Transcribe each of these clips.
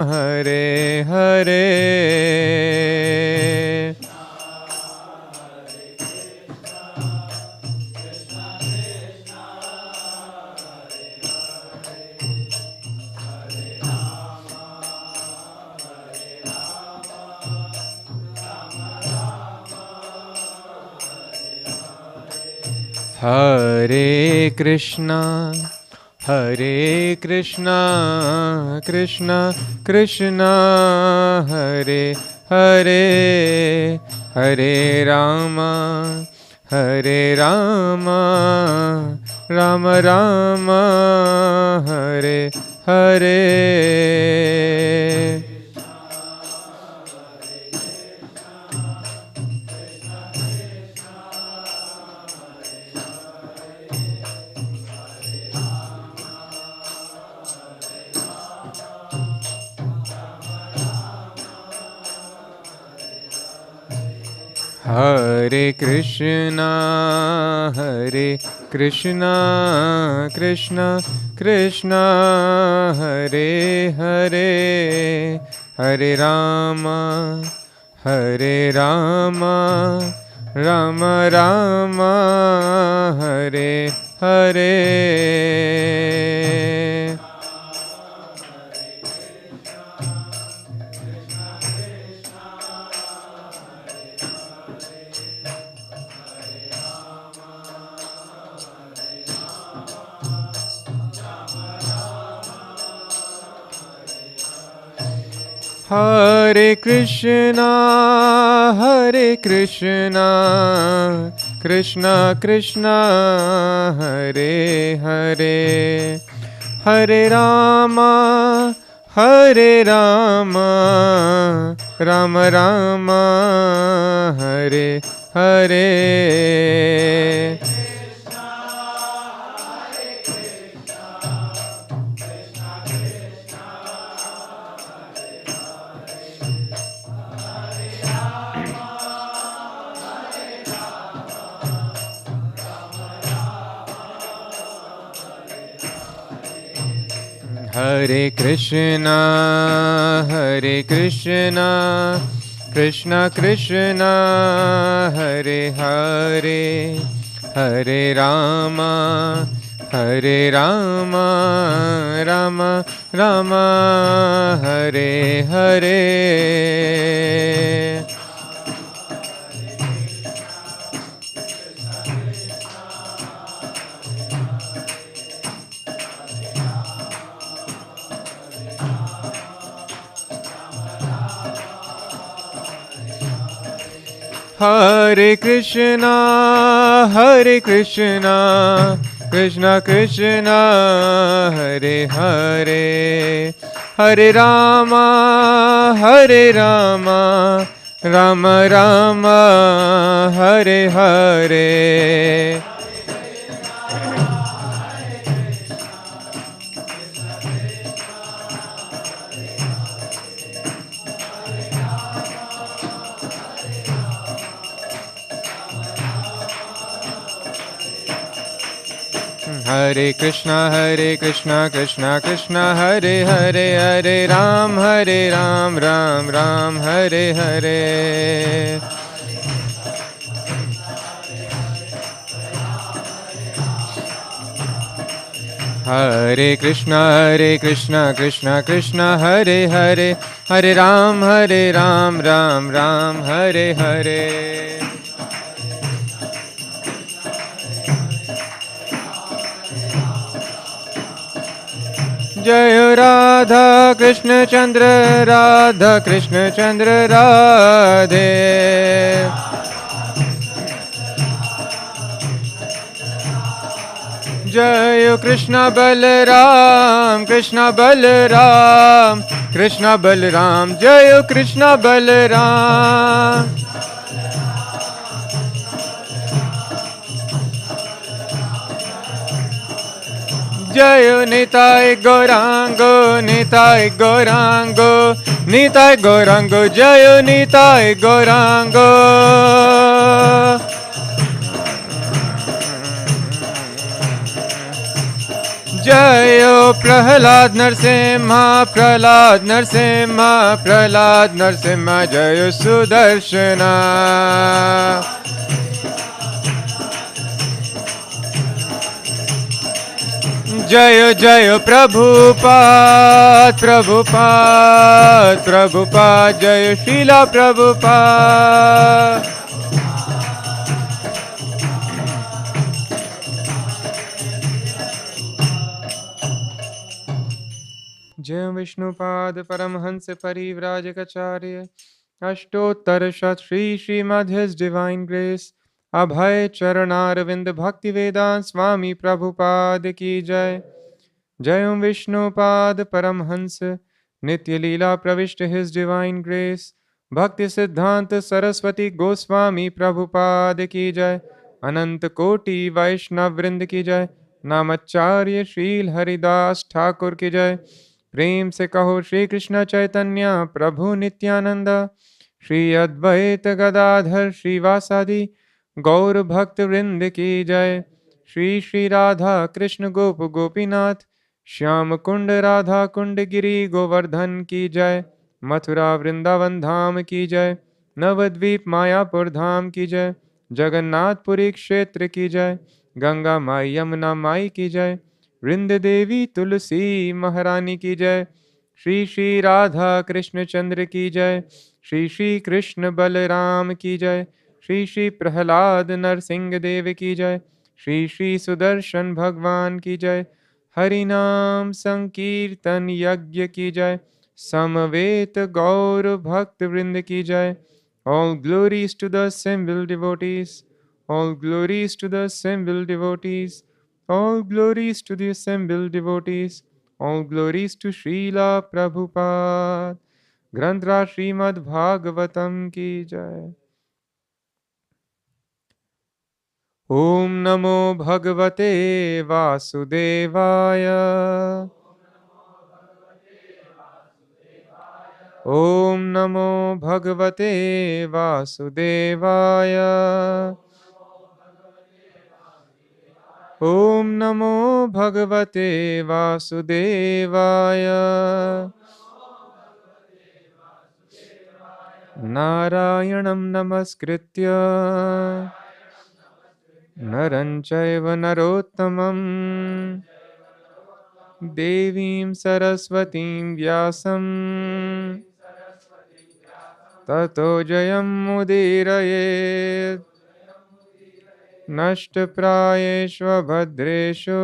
Hare Hare Hare Krishna, Hare Krishna, Krishna Krishna, Hare Hare, Hare Rama, Hare Rama, Rama Rama, Hare Hare. Hare Krishna, Hare Krishna, Krishna Krishna, Hare Hare, Hare Rama, Hare Rama, Rama Rama, Hare Hare. Hare Krishna, Hare Krishna, Krishna Krishna, Hare Hare, Hare Rama, Hare Rama, Rama Rama, Hare Hare. Hare Krishna, Hare Krishna, Krishna Krishna, Hare Hare, Hare Rama, Hare Rama, Rama Rama, Hare Hare. Hare Krishna, Hare Krishna, Krishna Krishna, Hare Hare, Hare Rama, Hare Rama, Rama Rama, Hare Hare. Hare Krishna, Krishna Krishna, Hare Hare, Hare Ram, Ram Ram, Hare Hare. Hare Krishna, Krishna Krishna, Hare Hare, Hare Ram, Ram Ram, Hare Hare. Jai Radha Krishna Chandra, Radha Krishna Chandra Radhe. Jai Krishna Balaram, Krishna Balaram, Krishna Balaram, Jai Krishna Balaram. Jai Nitai Gaurango, Nitai Gaurango, Nitai Gaurango, Jai Nitai Gaurango. Jayo Prahlāda Narsimha, Prahlāda Narsimha, Prahlāda Narsimha, Jayo Sudarshana. Jayo Jayo Prabhupada, Prabhupada, Prabhupada, Jayo Srila Prabhupada. जय विष्णुपाद परमहंस परिव्राजकाचार्य अष्टोत्तर शत Shri Shrimad His Divine Grace अभय चरणारविंद भक्ति वेदांत स्वामी प्रभुपाद की जय। जय ओं विष्णुपाद परमहंस नित्य लीला प्रविष्ट His Divine Grace भक्ति सिद्धांत सरस्वती गोस्वामी प्रभुपाद की जय। अनंत कोटि वैष्णव वृंद की जय। नामाचार्य श्रील हरिदास ठाकुर की जय। प्रेम से कहो श्री कृष्ण चैतन्य प्रभु नित्यानंद श्री अद्वैत गदाधर श्रीवासादि गौर भक्त वृंद की जय। श्री श्री राधा कृष्ण गोप गोपीनाथ श्याम कुंड राधा कुंड गिरी गोवर्धन की जय। मथुरा वृंदावन धाम की जय। नवद्वीप मायापुर धाम की जय। जगन्नाथपुरी क्षेत्र की जय। गंगा माई यमुना माई की जय। वृंद देवी तुलसी महारानी की जय। श्री श्री राधा कृष्ण चंद्र की जय। श्री श्री कृष्ण बलराम की जय। श्री श्री प्रहलाद नरसिंह देव की जय। श्री श्री सुदर्शन भगवान की जय। हरि नाम संकीर्तन यज्ञ की जय। समवेत गौर भक्त वृंद की जय। All glories to the assembled devotees. All glories to the assembled devotees. All glories to the assembled devotees. All glories to Srila Prabhupada. Granthra Śrīmad-Bhāgavatam ki jai. Om Namo Bhagavate Vasudevaya. Om Namo Bhagavate Vasudevaya. Om Namo Bhagavate Vasudevaya. Narayanam Namaskritya Naram Chaiva Narottamam Devim Saraswatim Vyasam Tato Jayam Mudirayet Nashtaprayeshva Bhadreshu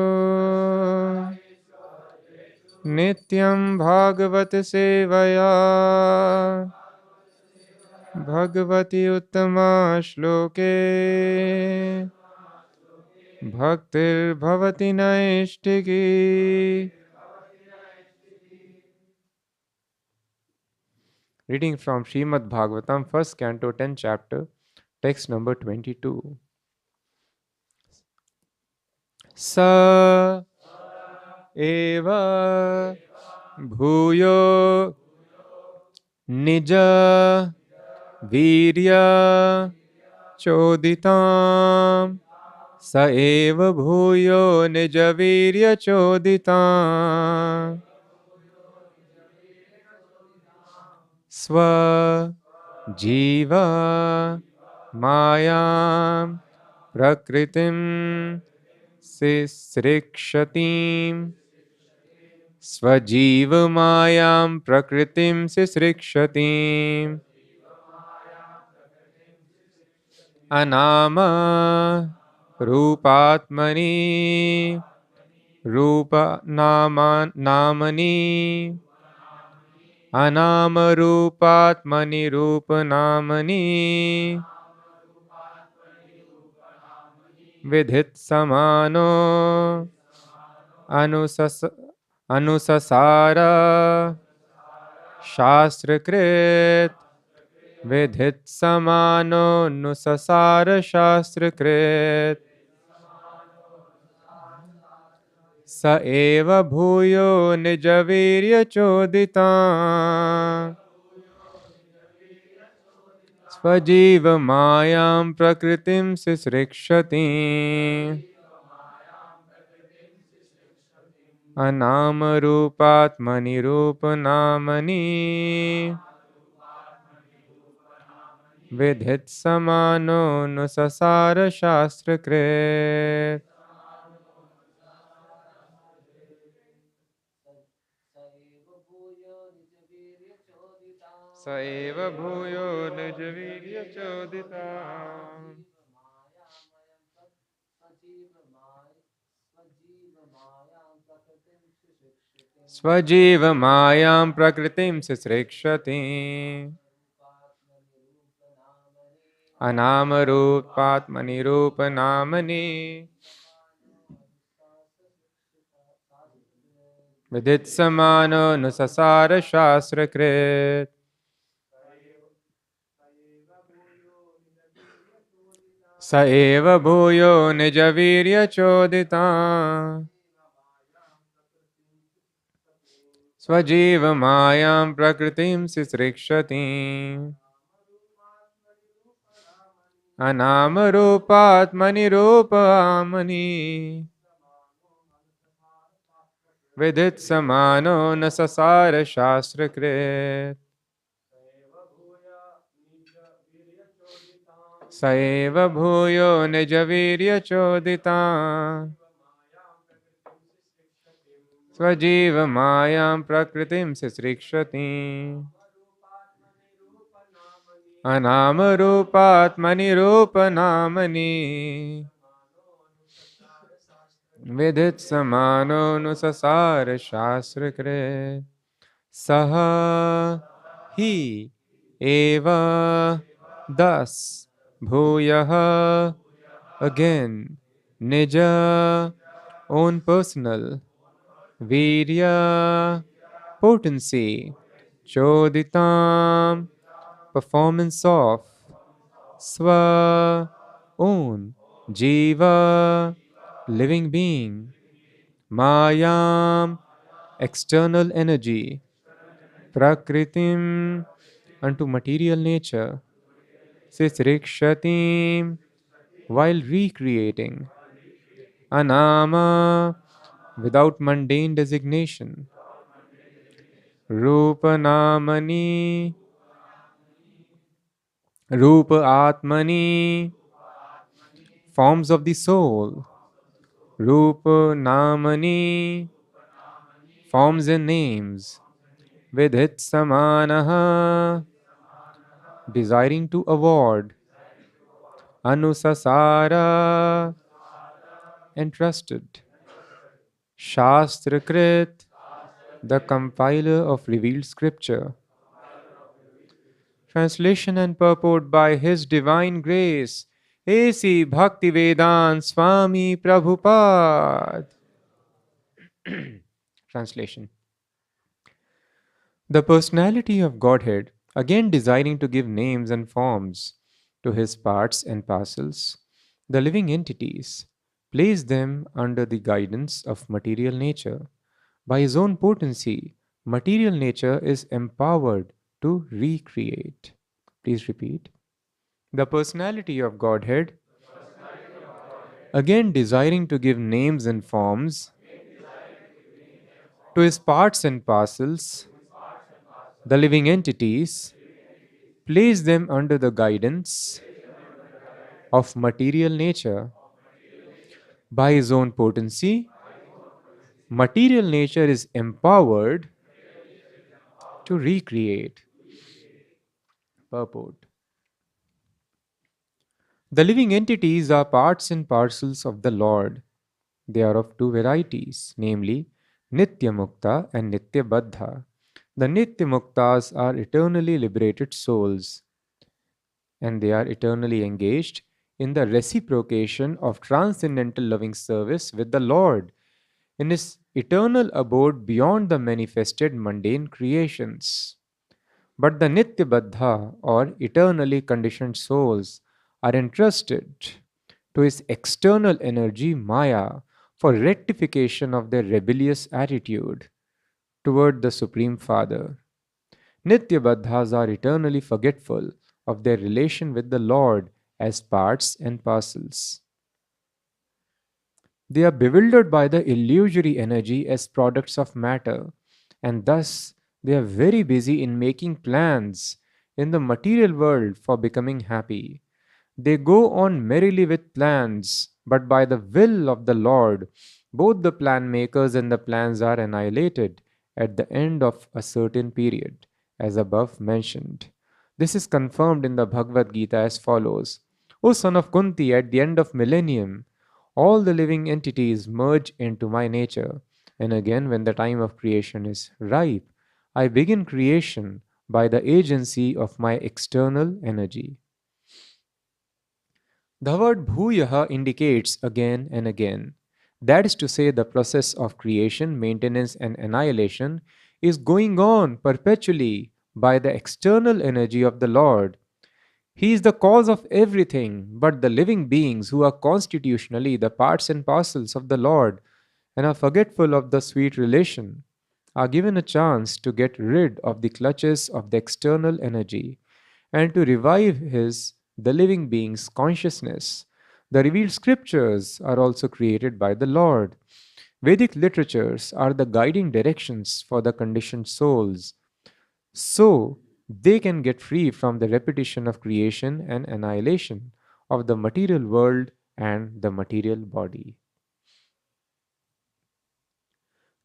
Nityam Bhagavat Sevaya Bhagavati Uttama Shloke Bhaktir Bhavati Naishtiki. Reading from Śrīmad-Bhāgavatam, first canto, 10th chapter, text number 22. Sa eva bhuyo nija virya choditam. Sa eva bhuyo nija virya choditam. Sva jiva mayam prakritim sisrikshatim. Svajiva mayam prakritim sisrikshatim. Anama rupatmani rupa namani. Anama rupatmani rupa namani. Vidhit samano anusasara shastrakrit. Vidhit samano nusasara shastrakrit. Sa eva bhuyo nijavirya chodita. Svajiva mayam prakritim sisrikshati. अनामरूपात्मनि रूपनामनि विधित समानो नु ससार शास्त्रकृत् स एव भूयो निजवीर्यचोदिता स्वजीव मायां प्रकृतिं सृक्षति अनामरूपात्मनि रूपनामनि विदित समानो नु ससार शास्त्रकृत् स एव भूयो निजवीर्यचोदिता स्वजीव मायां प्रकृतिं सृक्षति अनामरूपात्मनि रूपनामनि विदित समानो न ससार शास्त्रकृत् स एव भूयो निजवीर्यचोदिता स्वजीव मायां प्रकृतिं सृक्षति अनामरूपात्मनि रूपनामनि विदित समानो नु ससार शास्त्रकृत् सह ही एव thus भूयः again nija own personal virya potency choditam performance of swa own jiva living being mayam external energy prakritim unto material nature sisrikshatim while recreating anama without mundane designation रूपनामनि रूpa atmani forms of the soul रूप namani forms and names vidhit samanaha desiring to award anusasara entrusted shastrakrit the compiler of revealed scripture. Translation and purport by His Divine Grace, A.C. Bhaktivedanta Swami Prabhupada. Translation. The personality of Godhead, again desiring to give names and forms to His parts and parcels, the living entities, placed them under the guidance of material nature. By His own potency, material nature is empowered to recreate. Please repeat. The personality of Godhead, again desiring to give names and forms to His parts and parcels, the living entities, place them under the guidance of material nature. By His own potency, material nature is empowered to recreate. Purport. The living entities are parts and parcels of the Lord. They are of two varieties, namely Nitya Mukta and Nitya Baddha. The Nitya Muktas are eternally liberated souls, and they are eternally engaged in the reciprocation of transcendental loving service with the Lord in His eternal abode beyond the manifested mundane creations. But the Nitya Baddha, or eternally conditioned souls, are entrusted to His external energy Maya for rectification of their rebellious attitude toward the Supreme Father. Nitya Baddhas are eternally forgetful of their relation with the Lord as parts and parcels. They are bewildered by the illusory energy as products of matter, and thus they are very busy in making plans in the material world for becoming happy. They go on merrily with plans, but by the will of the Lord, both the plan makers and the plans are annihilated at the end of a certain period, as above mentioned. This is confirmed in the Bhagavad Gita as follows: O son of Kunti, at the end of millennium, all the living entities merge into my nature, and again, when the time of creation is ripe, I begin creation by the agency of my external energy. The word bhuyaha indicates again and again. That is to say, the process of creation, maintenance, and annihilation is going on perpetually by the external energy of the Lord. He is the cause of everything, but the living beings who are constitutionally the parts and parcels of the Lord and are forgetful of the sweet relation are given a chance to get rid of the clutches of the external energy and to revive his, the living being's consciousness. The revealed scriptures are also created by the Lord. Vedic literatures are the guiding directions for the conditioned souls, so they can get free from the repetition of creation and annihilation of the material world and the material body.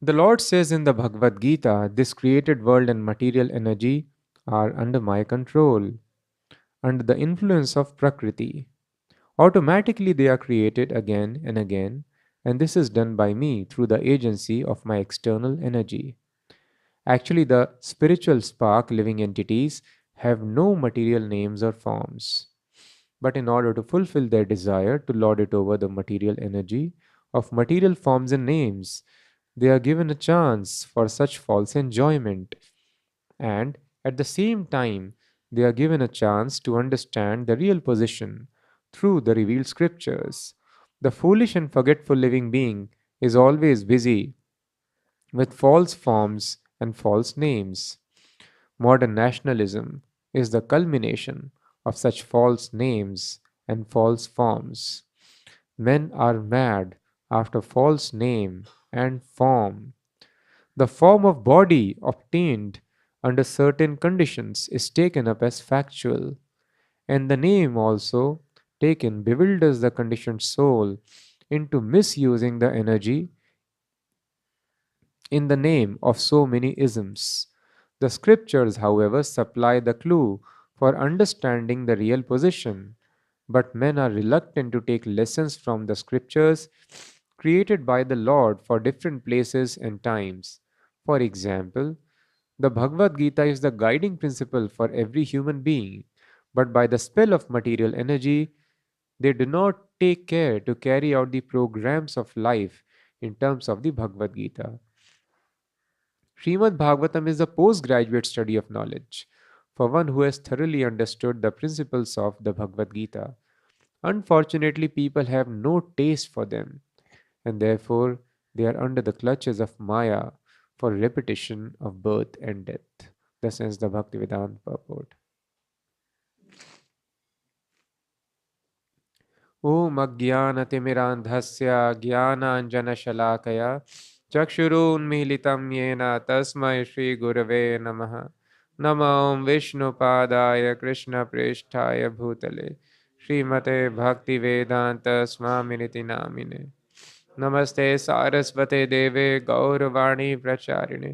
The Lord says in the Bhagavad Gita, this created world and material energy are under my control, under the influence of Prakriti. Automatically, they are created again and again, and this is done by me through the agency of my external energy. Actually, the spiritual spark living entities have no material names or forms. But in order to fulfill their desire to lord it over the material energy of material forms and names, they are given a chance for such false enjoyment, and at the same time, they are given a chance to understand the real position through the revealed scriptures. The foolish and forgetful living being is always busy with false forms and false names. Modern nationalism is the culmination of such false names and false forms. Men are mad after false name and form. The form of body obtained under certain conditions is taken up as factual, and the name also taken bewilders the conditioned soul into misusing the energy in the name of so many isms. The scriptures, however, supply the clue for understanding the real position, but men are reluctant to take lessons from the scriptures created by the Lord for different places and times. For example, the Bhagavad Gita is the guiding principle for every human being, but by the spell of material energy, they do not take care to carry out the programs of life in terms of the Bhagavad Gita. Śrīmad-Bhāgavatam is a postgraduate study of knowledge for one who has thoroughly understood the principles of the Bhagavad Gita. Unfortunately, people have no taste for them, and therefore they are under the clutches of Maya for repetition of birth and death. Thus ends the Bhaktivedanta purport. ॐ अज्ञानतिमिरान्धस्य ज्ञानाञ्जनशलाकया चक्षुरुन्मीलितं येन तस्मै श्रीगुरवे नमः नमो विष्णुपादाय कृष्णप्रेष्ठाय भूतले श्रीमते भक्तिवेदान्त स्वामिनिति नामिने नमस्ते सारस्वते देवे गौरवाणी प्रचारिणे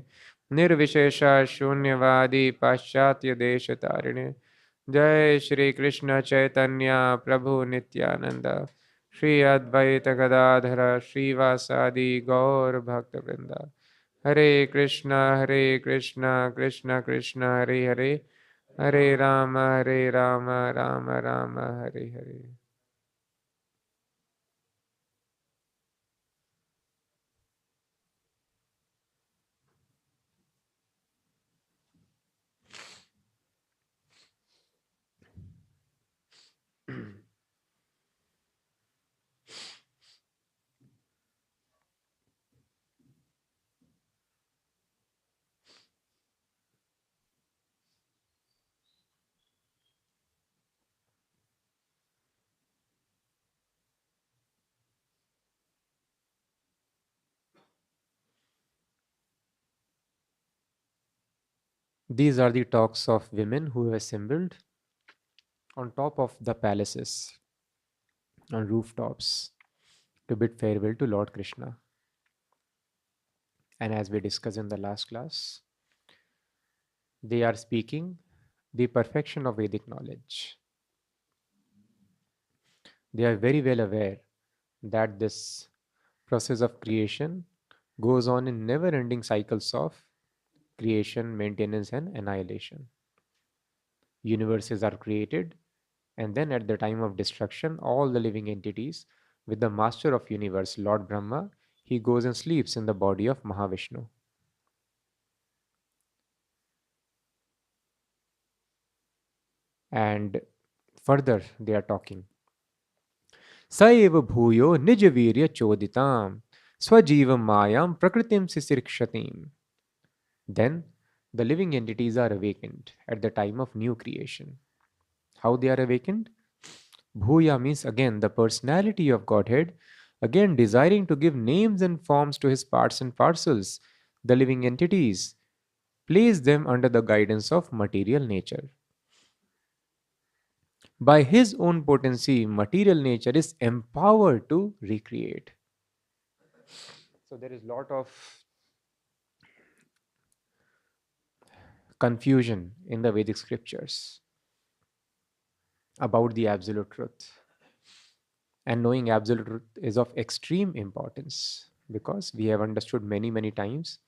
निर्विशेष शून्यवादी पाश्चात्य देश तारिणे जय श्री कृष्ण चैतन्य प्रभु नित्यानंद श्री अद्वैत गदाधर श्रीवासादि गौर भक्तवृंद हरे Krishna Krishna Krishna Hare Hare Hare Ram Ram Ram Hare Hare. These are the talks of women who have assembled on top of the palaces, on rooftops, to bid farewell to Lord Krishna. And as we discussed in the last class, they are speaking the perfection of Vedic knowledge. They are very well aware that this process of creation goes on in never ending cycles of creation, maintenance, and annihilation. Universes are created, and then at the time of destruction, all the living entities, with the master of universe, Lord Brahma, he goes and sleeps in the body of Mahavishnu. And further, they are talking. Saeva bhuyo nijavirya choditam swajivam mayam prakritim sisirkshatim. Then the living entities are awakened at the time of new creation. How they are awakened? Bhuya means again the personality of Godhead, again desiring to give names and forms to his parts and parcels, the living entities, place them under the guidance of material nature. By his own potency, material nature is empowered to recreate. So there is a lot of confusion in the Vedic scriptures about the absolute truth. And knowing absolute truth is of extreme importance because we have understood many, many times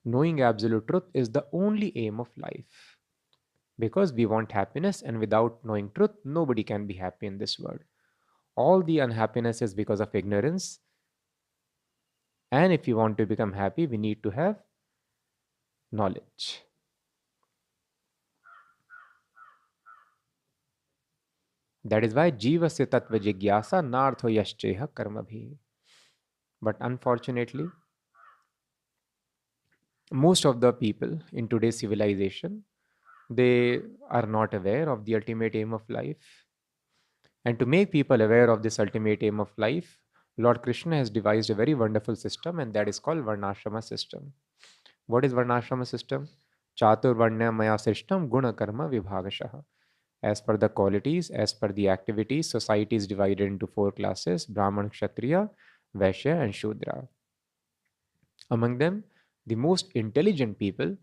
knowing absolute truth is the only aim of life because we want happiness, and without knowing truth, nobody can be happy in this world. All the unhappiness is because of ignorance, and if you want to become happy, we need to have knowledge. That is why jivasya tattva jigyasa nartho yascheha karma bhi. But unfortunately, most of the people in today's civilization, they are not aware of the ultimate aim of life. And to make people aware of this ultimate aim of life, Lord Krishna has devised a very wonderful system, and that is called Varnashrama system. What is Varnashrama system? Chatur Varnya Maya system Guna Karma Vibhagashaha. As per the qualities, as per the activities, society is divided into four classes: Brahman, Kshatriya, Vaishya, and Shudra. Among them, the most intelligent people,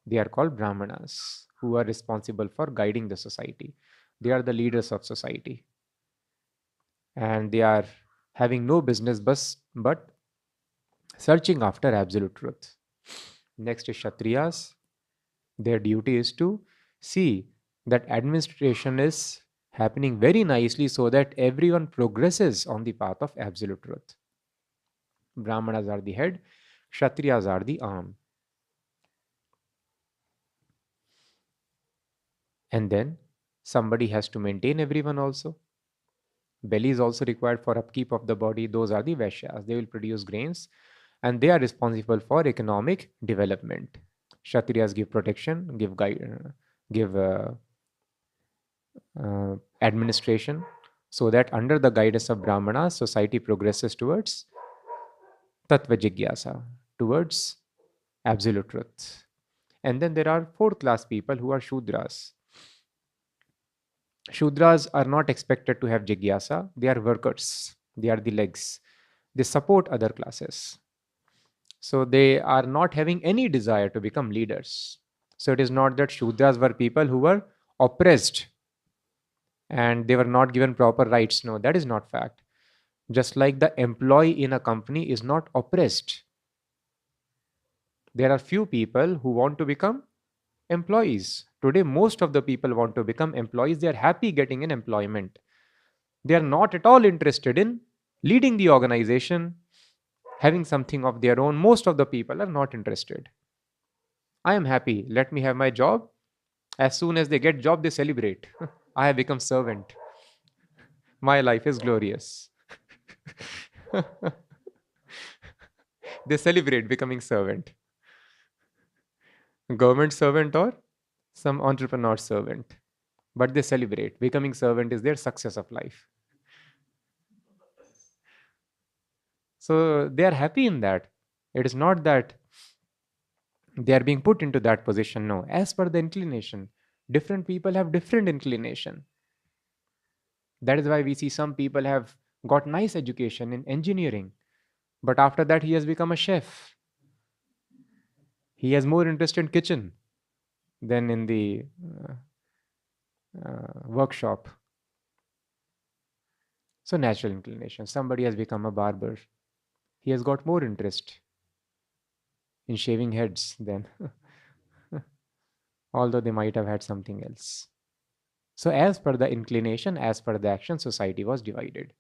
they are called Brahmanas, who are responsible for guiding the society. They are the leaders of society. And they are having no business but searching after absolute truth. Next is Kshatriyas. Their duty is to see that administration is happening very nicely so that everyone progresses on the path of absolute truth. Brahmanas are the head, Kshatriyas are the arm. And then somebody has to maintain everyone also. Belly is also required for upkeep of the body. Those are the Vaishyas. They will produce grains and they are responsible for economic development. Kshatriyas give protection, give guide, give administration, so that under the guidance of Brahmanas, society progresses towards Tattva Jigyasa, towards absolute truth. And then there are fourth class people who are Shudras. Shudras are not expected to have Jigyasa, they are workers, they are the legs, they support other classes. So they are not having any desire to become leaders. So it is not that Shudras were people who were oppressed and they were not given proper rights. No, that is not fact. Just like the employee in a company is not oppressed. There are few people who want to become employees. Today, most of the people want to become employees. They are happy getting an employment. They are not at all interested in leading the organization, having something of their own. Most of the people are not interested. I am happy. Let me have my job. As soon as they get job, they celebrate. I have become servant. My life is glorious. They celebrate becoming servant. Government servant or some entrepreneur servant. But they celebrate. Becoming servant is their success of life. So they are happy in that. It is not that they are being put into that position. No, as per the inclination. Different people have different inclination. That is why we see some people have got nice education in engineering, but after that he has become a chef. He has more interest in kitchen than in the workshop. So natural inclination. Somebody has become a barber. He has got more interest in shaving heads than although they might have had something else. So as per the inclination, as per the action, society was divided.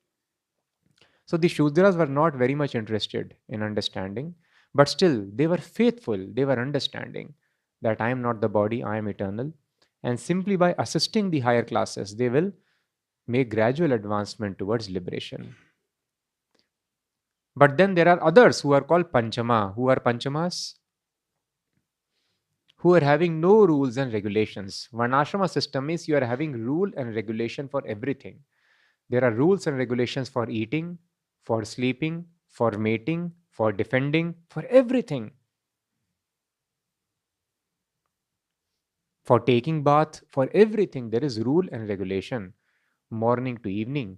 So the Shudras were not very much interested in understanding, but still they were faithful, they were understanding that I am not the body, I am eternal. And simply by assisting the higher classes, they will make gradual advancement towards liberation. But then there are others who are called Panchama. Who are Panchamas? Who are having no rules and regulations. Varnashrama system is you are having rule and regulation for everything. There are rules and regulations for eating, for sleeping, for mating, for defending, for everything. For taking bath, for everything, there is rule and regulation. Morning to evening.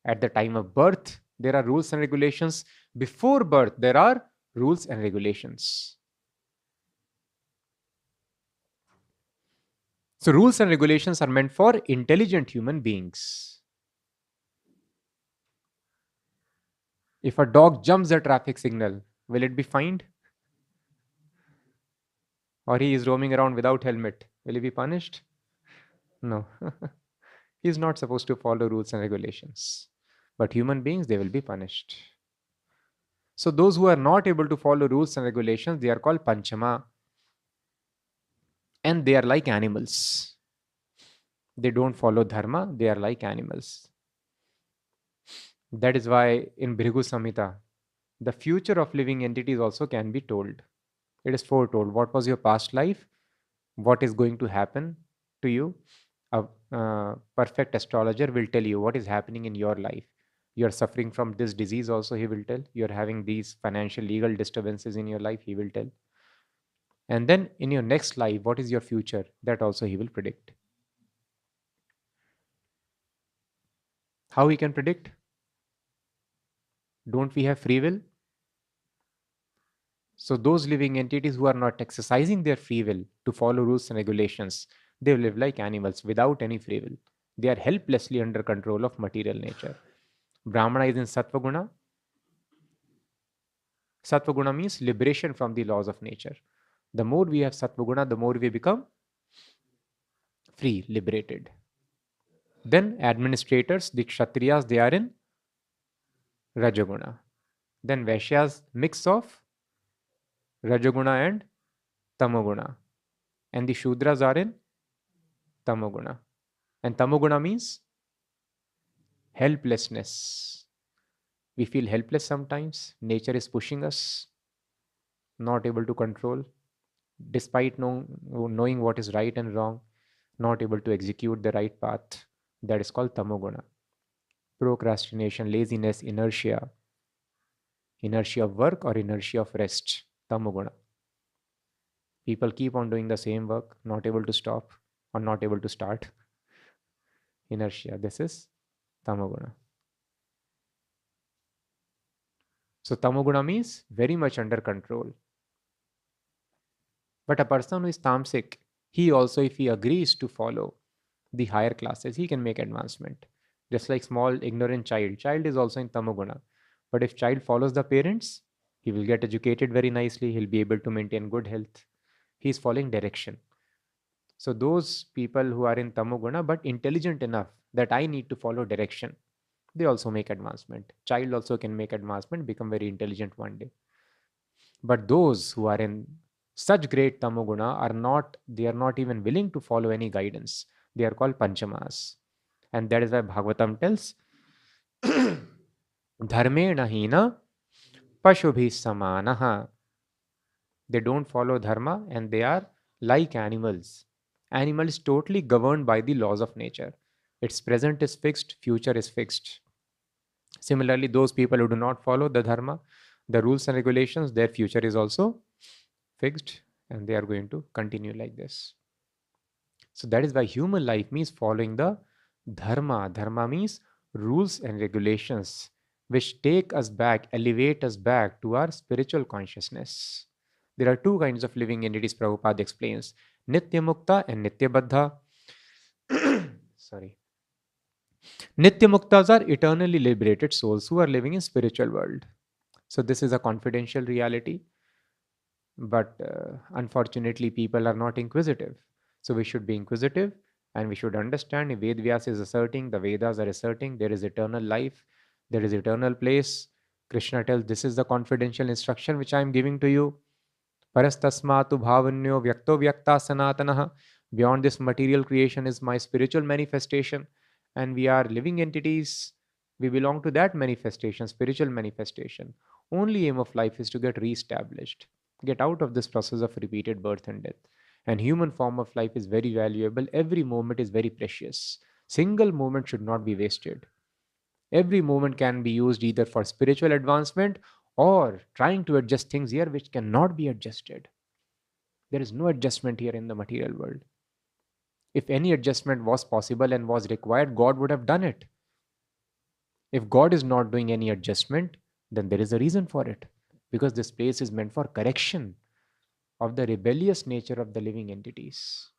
At the time of birth, there are rules and regulations. Before birth, there are rules and regulations. So, rules and regulations are meant for intelligent human beings. If a dog jumps a traffic signal, will it be fined? Or he is roaming around without helmet, will he be punished? No. He is not supposed to follow rules and regulations. But human beings, they will be punished. So those who are not able to follow rules and regulations, they are called Panchama. And they are like animals. They don't follow Dharma, they are like animals. That is why in Bhrigu Samhita, the future of living entities also can be told. It is foretold. What was your past life? What is going to happen to you? A perfect astrologer will tell you what is happening in your life. You are suffering from this disease also, he will tell. You are having these financial legal disturbances in your life, he will tell. And then in your next life, what is your future? That also he will predict. How he can predict? Don't we have free will? So those living entities who are not exercising their free will to follow rules and regulations, they live like animals without any free will. They are helplessly under control of material nature. Brahmana is in Sattva Guna. Sattva Guna means liberation from the laws of nature. The more we have Sattva Guna, the more we become free, liberated. Then administrators, the Kshatriyas, they are in Rajaguna. Then Vaishyas, mix of Rajaguna and Tamoguna. And the Shudras are in Tamoguna. And Tamoguna means helplessness. We feel helpless sometimes. Nature is pushing us, not able to control, despite knowing what is right and wrong, not able to execute the right path. That is called Tamoguna. Procrastination, laziness, inertia of work or inertia of rest, Tamoguna. People keep on doing the same work, not able to stop or not able to start. Inertia, this is Tamoguna. So Tamoguna means very much under control. But a person who is tamasic, he also, if he agrees to follow the higher classes, he can make advancement. Just like small ignorant child is also in Tamoguna. But if child follows the parents, he will get educated very nicely. He'll be able to maintain good health. He is following direction. So those people who are in Tamoguna but intelligent enough that I need to follow direction, they also make advancement. Child also can make advancement, become very intelligent one day. But those who are in such great Tamoguna they are not even willing to follow any guidance. They are called Panchamas. And that is why Bhagavatam tells, Dharmena hina pashubhi samanaha. They don't follow Dharma and they are like animals. Animal is totally governed by the laws of nature. Its present is fixed, future is fixed. Similarly, those people who do not follow the Dharma, the rules and regulations, their future is also fixed, and they are going to continue like this. So that is why human life means following the dharma. Dharma means rules and regulations which take us back, elevate us back to our spiritual consciousness. There are two kinds of living entities, Prabhupada explains, Nitya Mukta and Nitya Baddha. Sorry. Nitya Muktas are eternally liberated souls who are living in spiritual world. So this is a confidential reality, but unfortunately people are not inquisitive. So we should be inquisitive, and we should understand if Ved Vyas is asserting, the Vedas are asserting there is eternal life, there is eternal place. Krishna tells this is the confidential instruction which I am giving to you. Parastasmatu bhavanyo vyakto vyakta sanatanaha. Beyond this material creation is my spiritual manifestation, and we are living entities. We belong to that manifestation, spiritual manifestation. Only aim of life is to get re-established, get out of this process of repeated birth and death. And human form of life is very valuable. Every moment is very precious. Single moment should not be wasted. Every moment can be used either for spiritual advancement or trying to adjust things here which cannot be adjusted. There is no adjustment here in the material world. If any adjustment was possible and was required, God would have done it. If God is not doing any adjustment, then there is a reason for it. Because this place is meant for correction of the rebellious nature of the living entities.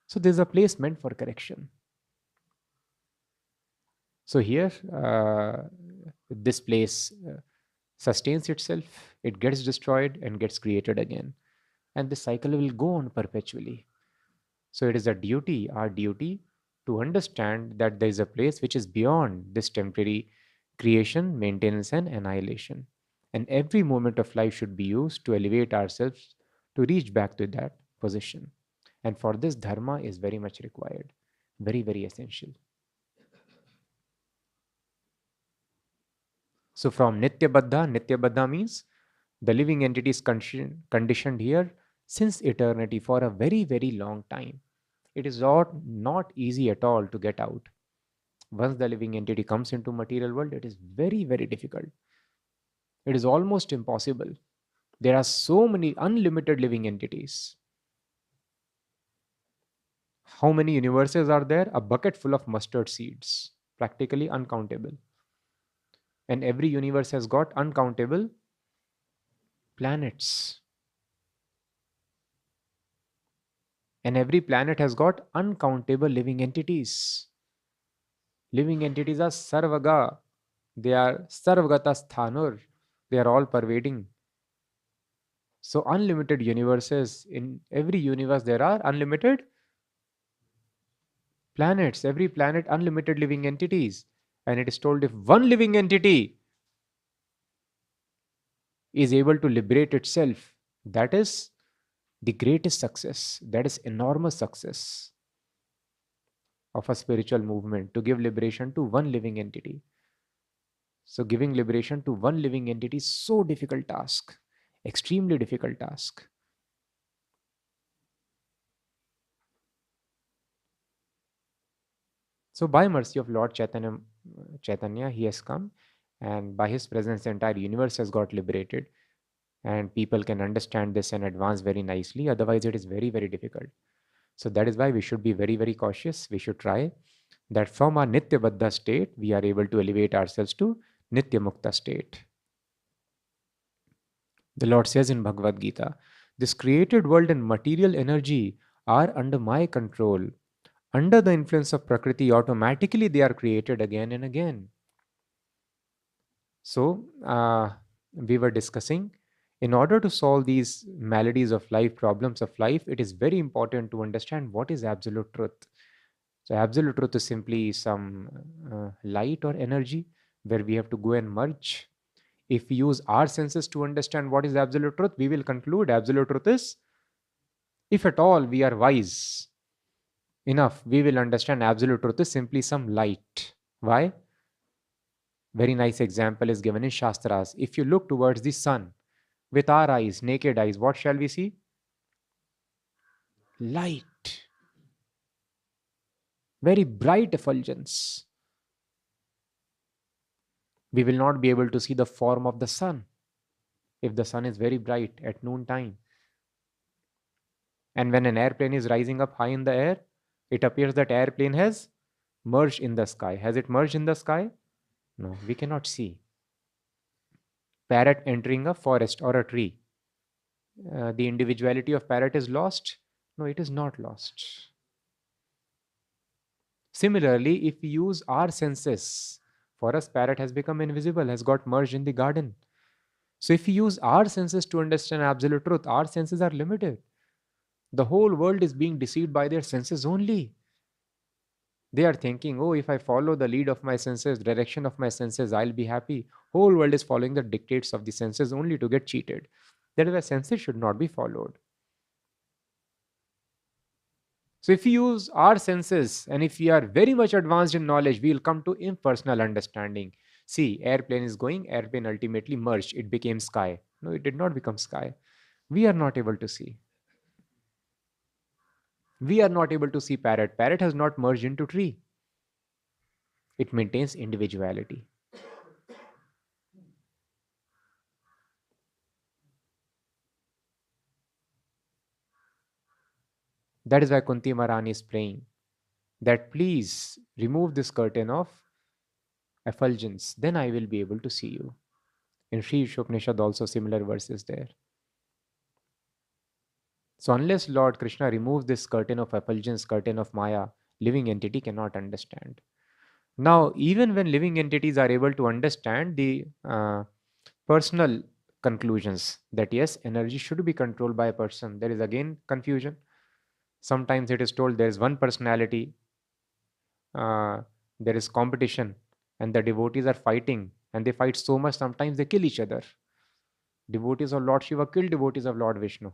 So there's a place meant for correction. So here, this place sustains itself, it gets destroyed and gets created again. And this cycle will go on perpetually. So it is a duty, our duty, to understand that there is a place which is beyond this temporary creation, maintenance, and annihilation. And every moment of life should be used to elevate ourselves to reach back to that position. And for this, dharma is very much required, very, very essential. So from Nitya Baddha means the living entity is conditioned here since eternity for a very, very long time. It is not easy at all to get out. Once the living entity comes into material world, it is very, very difficult. It is almost impossible. There are so many unlimited living entities. How many universes are there? A bucket full of mustard seeds, practically uncountable. And every universe has got uncountable planets. And every planet has got uncountable living entities. Living entities are sarvaga. They are sarvagata sthanur. They are all pervading. So unlimited universes. In every universe there are unlimited planets. Every planet unlimited living entities. And it is told if one living entity is able to liberate itself, that is the greatest success. That is enormous success of a spiritual movement, to give liberation to one living entity. So giving liberation to one living entity is so difficult task, extremely difficult task. So by mercy of Lord Chaitanya, he has come, and by his presence the entire universe has got liberated, and people can understand this and advance very nicely. Otherwise it is very, very difficult. So that is why we should be very, very cautious. We should try that from our Nitya Baddha state, we are able to elevate ourselves to Nitya Mukta state. The Lord says in Bhagavad Gita, this created world and material energy are under my control. Under the influence of Prakriti, automatically they are created again and again. So, we were discussing, in order to solve these maladies of life, problems of life, it is very important to understand what is absolute truth. So, absolute truth is simply some light or energy where we have to go and merge. If we use our senses to understand what is absolute truth, we will conclude absolute truth is, if at all we are wise enough, we will understand absolute truth is simply some light. Why? Very nice example is given in Shastras. If you look towards the sun with our eyes, naked eyes, what shall we see? Light. Very bright effulgence. We will not be able to see the form of the sun. if the sun is very bright at noon time. And when an airplane is rising up high in the air, it appears that airplane has merged in the sky. Has it merged in the sky? No, we cannot see. Parrot entering a forest or a tree. The individuality of parrot is lost? No, it is not lost. Similarly, if we use our senses, for us, parrot has become invisible, has got merged in the garden. So, if we use our senses to understand absolute truth, our senses are limited. The whole world is being deceived by their senses only. They are thinking, oh, if I follow the lead of my senses, direction of my senses, I'll be happy. Whole world is following the dictates of the senses only to get cheated. That is why senses should not be followed. So if we use our senses and if we are very much advanced in knowledge, we will come to impersonal understanding. See, airplane is going, airplane ultimately merged. It became sky. No, it did not become sky. We are not able to see. We are not able to see parrot. Parrot has not merged into tree. It maintains individuality. That is why Kunti Maharani is praying that please remove this curtain of effulgence, then I will be able to see you. In Sri Upanishad also similar verses there. So unless Lord Krishna removes this curtain of effulgence, curtain of Maya, living entity cannot understand. Now, even when living entities are able to understand the personal conclusions that yes, energy should be controlled by a person, there is again confusion. Sometimes it is told there is one personality, there is competition, and the devotees are fighting, and they fight so much, sometimes they kill each other. Devotees of Lord Shiva kill devotees of Lord Vishnu.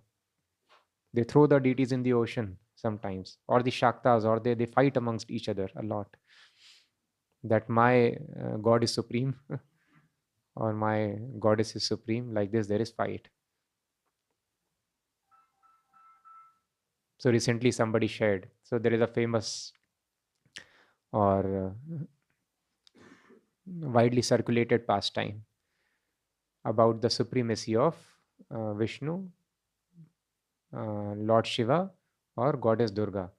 They throw the deities in the ocean sometimes, or the Shaktas, or they fight amongst each other a lot. That my God is supreme, or my goddess is supreme. Like this, there is fight. So recently, somebody shared. So there is a famous or widely circulated pastime about the supremacy of Vishnu, Lord Shiva, or Goddess Durga.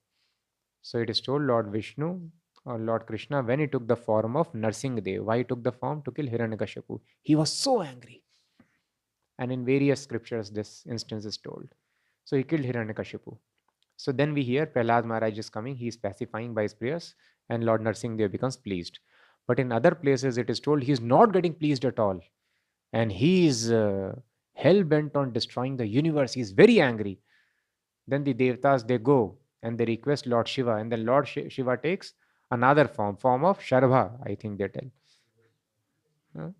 So it is told Lord Vishnu or Lord Krishna, when he took the form of Narsingadev, why he took the form? To kill Hiranyakashipu. He was so angry. And in various scriptures, this instance is told. So he killed Hiranyakashipu. So then we hear Prahlāda Mahārāja is coming, he is pacifying by his prayers, and Lord Narsingadev becomes pleased. But in other places, it is told he is not getting pleased at all. And he is hell bent on destroying the universe. He is very angry. Then the Devatas, they go and they request Lord Shiva, and then Lord Shiva takes another form of Sharbha, I think they tell.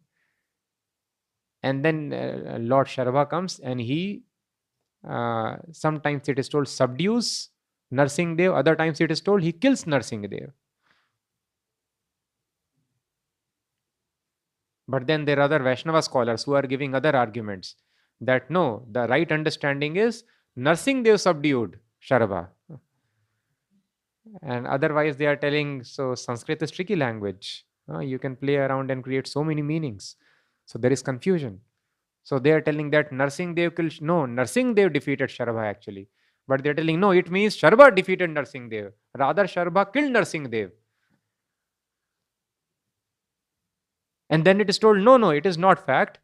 And then Lord Sharbha comes and he, sometimes it is told, subdues Narsingadev, other times it is told he kills Narsingadev. But then there are other Vaishnava scholars who are giving other arguments that no, the right understanding is Narsingadev subdued Sharbha. And otherwise they are telling, so Sanskrit is tricky language. You can play around and create so many meanings. So there is confusion. So they are telling that Narsingadev killed, no, Narsingadev defeated Sharbha actually. But they are telling, no, it means Sharbha defeated Narsingadev. Rather, Sharbha killed Narsingadev. And then it is told, no, no, it is not fact.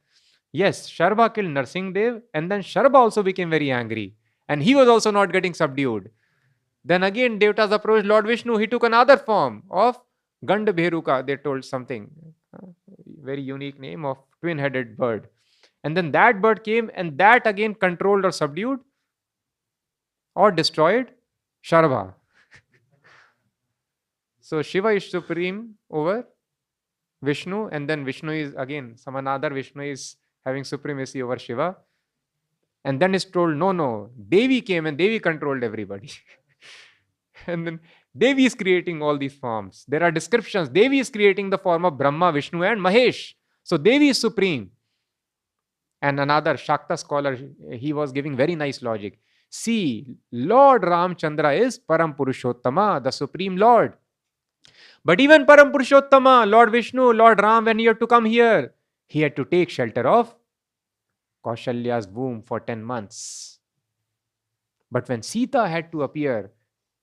Yes, Sharbha killed Narsingadev, and then Sharbha also became very angry. And he was also not getting subdued. Then again, Devatas approached Lord Vishnu. He took another form of Gandabheruka. They told something, very unique name of twin-headed bird. And then that bird came, and that again controlled or subdued or destroyed Sharbha. So Shiva is supreme over Vishnu, and then Vishnu is again, some another Vishnu is having supremacy over Shiva. And then it's told, no, no, Devi came and Devi controlled everybody. And then Devi is creating all these forms. There are descriptions. Devi is creating the form of Brahma, Vishnu, and Mahesh. So Devi is supreme. And another Shakta scholar, he was giving very nice logic. See, Lord Ramchandra is Param Purushottama, the supreme Lord. But even Param Purushottama, Lord Vishnu, Lord Ram, when he had to come here, he had to take shelter of Kaushalya's womb for 10 months. But when Sita had to appear,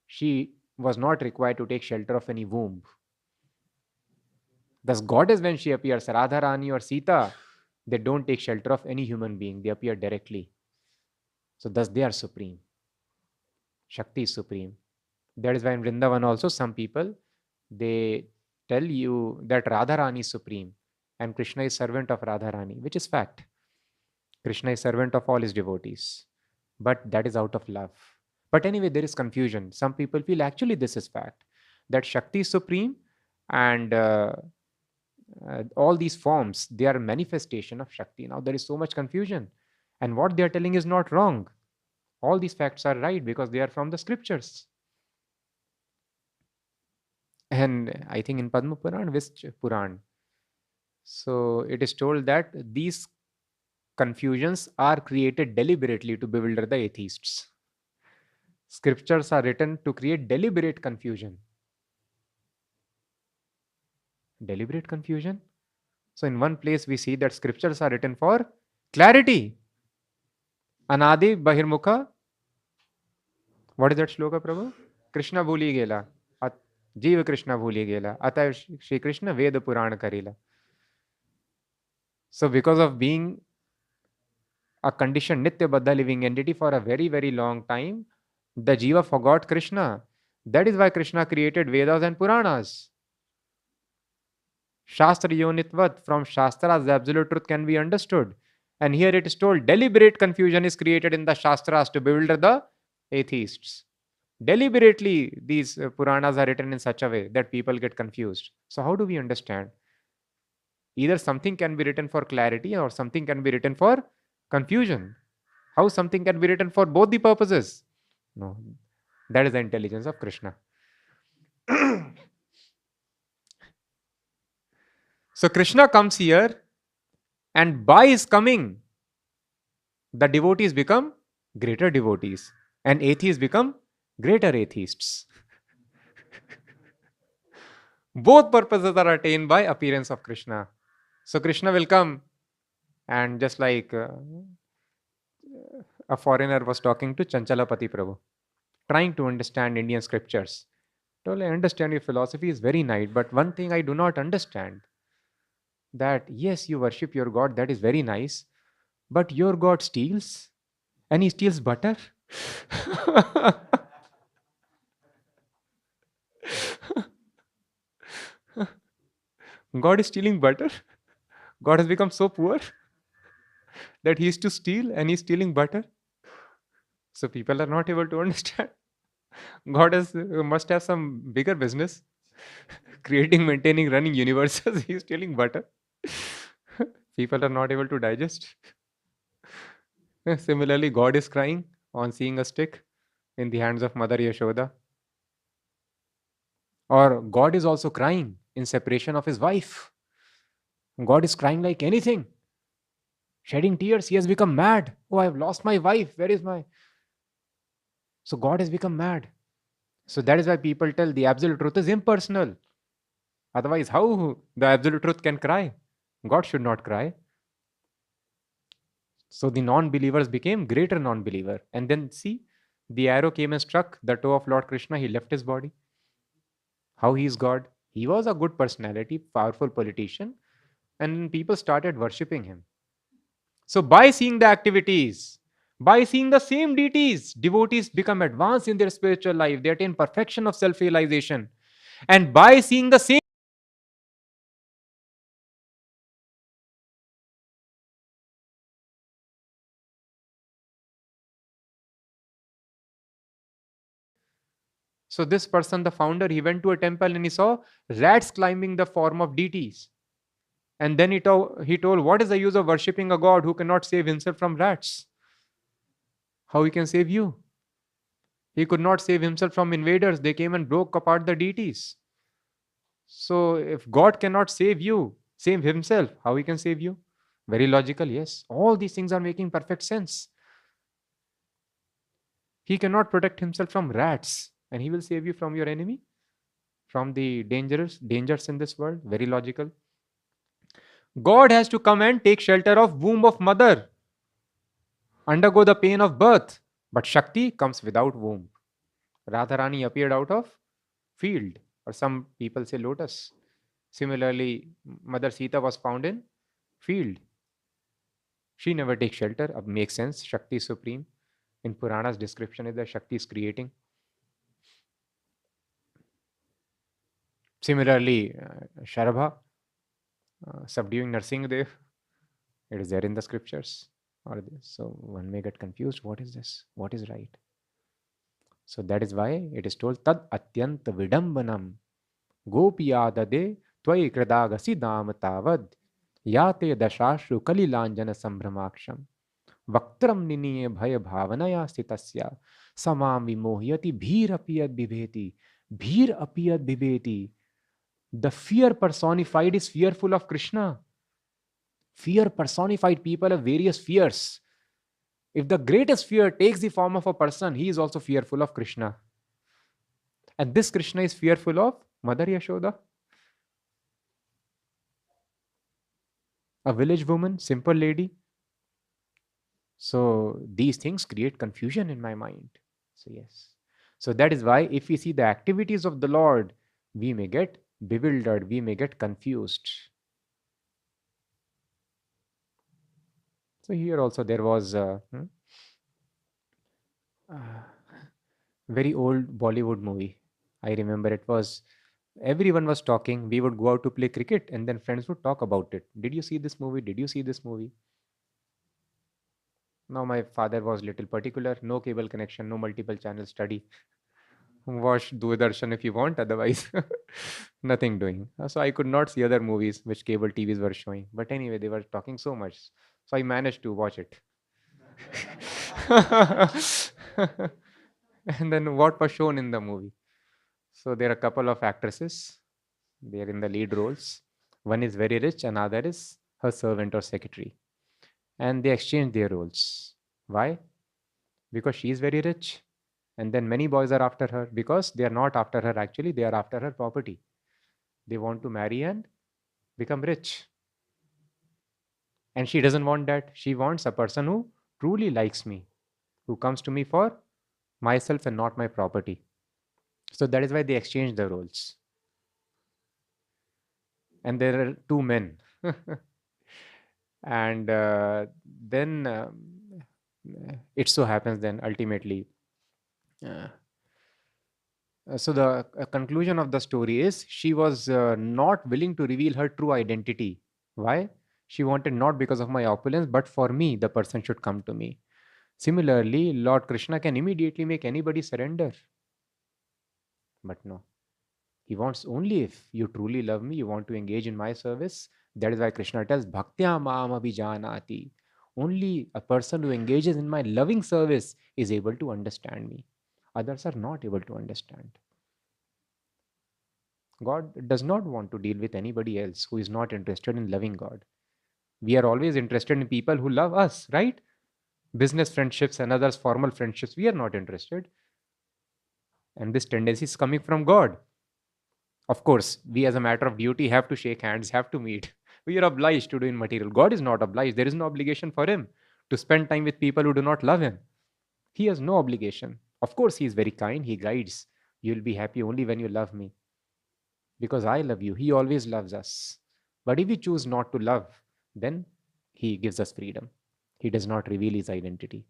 she was not required to take shelter of any womb. Thus, goddess, when she appears, Radharani or Sita, they don't take shelter of any human being. They appear directly. So thus they are supreme. Shakti is supreme. That is why in Vrindavan also some people, they tell you that Radharani is supreme and Krishna is servant of Radharani, which is fact. Krishna is servant of all his devotees. But that is out of love. But anyway, there is confusion. Some people feel actually this is fact, that Shakti is supreme and all these forms, they are a manifestation of Shakti. Now there is so much confusion. And what they are telling is not wrong. All these facts are right because they are from the scriptures. And I think in Padma Puran, which Puran, so it is told that these confusions are created deliberately to bewilder the atheists. Scriptures are written to create deliberate confusion. Deliberate confusion? So in one place we see that scriptures are written for clarity. Anadi Bahirmukha. What is that shloka, Prabhu? Krishna bhuli gela. Jiva Krishna bhuli gela. Atay Shri Krishna Veda Purana karila. So because of being a conditioned Nitya Baddha living entity for a very, very long time, the Jiva forgot Krishna. That is why Krishna created Vedas and Puranas. Shastra Yonitvat, from Shastras, the absolute truth can be understood. And here it is told deliberate confusion is created in the Shastras to bewilder the atheists. Deliberately, these Puranas are written in such a way that people get confused. So, how do we understand? Either something can be written for clarity or something can be written for confusion. How something can be written for both the purposes? No, that is the intelligence of Krishna. So Krishna comes here, and by his coming, the devotees become greater devotees, and atheists become greater atheists. Both purposes are attained by appearance of Krishna. So Krishna will come, and just like a foreigner was talking to Chanchalapati Prabhu, trying to understand Indian scriptures. Told, I understand your philosophy is very nice, but one thing I do not understand, that yes, you worship your God, that is very nice, but your God steals, and he steals butter. God is stealing butter. God has become so poor that he is to steal and he's stealing butter. So people are not able to understand. God must have some bigger business, creating, maintaining, running universes. He's stealing butter. People are not able to digest. Similarly, God is crying on seeing a stick in the hands of Mother Yashoda. Or God is also crying in separation of his wife. God is crying like anything, shedding tears. He has become mad. Oh, I have lost my wife. Where is my... So God has become mad. So that is why people tell the absolute truth is impersonal. Otherwise, how the absolute truth can cry? God should not cry. So the non-believers became greater non-believer. And then see, the arrow came and struck the toe of Lord Krishna. He left his body. How he is God? He was a good personality, powerful politician, and people started worshipping him. So by seeing the activities, by seeing the same deities, devotees become advanced in their spiritual life. They attain perfection of self-realization. And by seeing the same... So this person, the founder, he went to a temple and he saw rats climbing the form of deities. And then he told, what is the use of worshipping a god who cannot save himself from rats? How he can save you? He could not save himself from invaders. They came and broke apart the deities. So if God cannot save you, save himself, how he can save you? Very logical, yes. All these things are making perfect sense. He cannot protect himself from rats, and he will save you from your enemy, from the dangers in this world. Very logical. God has to come and take shelter of womb of mother. undergo the pain of birth. But Shakti comes without womb. Radharani appeared out of field, or some people say lotus. Similarly, Mother Sita was found in field. She never takes shelter. Makes sense. Shakti is supreme. In Puranas, description is that Shakti is creating. Similarly, Sharabha subduing Narsingadev. It is there in the scriptures. So one may get confused. What is this? What is right? So that is why it is told Tad Atyant Vidambanam Gopiyadade Twai Kradagasi Dam Tavad Yate Dashashru Kalilanjana Sambhramaksham Vaktram Niniye Bhaya Bhavanaya Sitasya Samam Vimohyati Bhir Apiyad Bibheti Bhir Apiyad Bibheti. The fear personified is fearful of Krishna. Fear personified, people have various fears. If the greatest fear takes the form of a person, he is also fearful of Krishna. And this Krishna is fearful of Mother Yashoda. A village woman, simple lady. So these things create confusion in my mind. So yes. So that is why if we see the activities of the Lord, we may get bewildered, we may get confused. So here also there was a very old Bollywood movie. I remember it was, everyone was talking. We would go out to play cricket and then friends would talk about it. Did you see this movie? Did you see this movie? Now my father was little particular. No cable connection, no multiple channel study. Watch Doordarshan if you want, otherwise nothing doing. So I could not see other movies which cable TVs were showing. But anyway, they were talking so much. So I managed to watch it. And then what was shown in the movie? So there are a couple of actresses. They are in the lead roles. One is very rich, another is her servant or secretary. And they exchange their roles. Why? Because she is very rich. And then many boys are after her because they are not after her actually, they are after her property. They want to marry and become rich. And she doesn't want that. She wants a person who truly likes me, who comes to me for myself and not my property. So that is why they exchange the roles. And there are two men. And then it so happens then ultimately. So the conclusion of the story is she was not willing to reveal her true identity. Why? She wanted not because of my opulence, but for me, the person should come to me. Similarly, Lord Krishna can immediately make anybody surrender. But no. He wants only if you truly love me, you want to engage in my service. That is why Krishna tells, Bhaktya maam abhijanati. Only a person who engages in my loving service is able to understand me. Others are not able to understand. God does not want to deal with anybody else who is not interested in loving God. We are always interested in people who love us, right? Business friendships and others, formal friendships, we are not interested. And this tendency is coming from God. Of course, we as a matter of duty have to shake hands, have to meet. We are obliged to do in material. God is not obliged. There is no obligation for him to spend time with people who do not love him. He has no obligation. Of course, he is very kind. He guides. You will be happy only when you love me. Because I love you. He always loves us. But if we choose not to love, then he gives us freedom. He does not reveal his identity.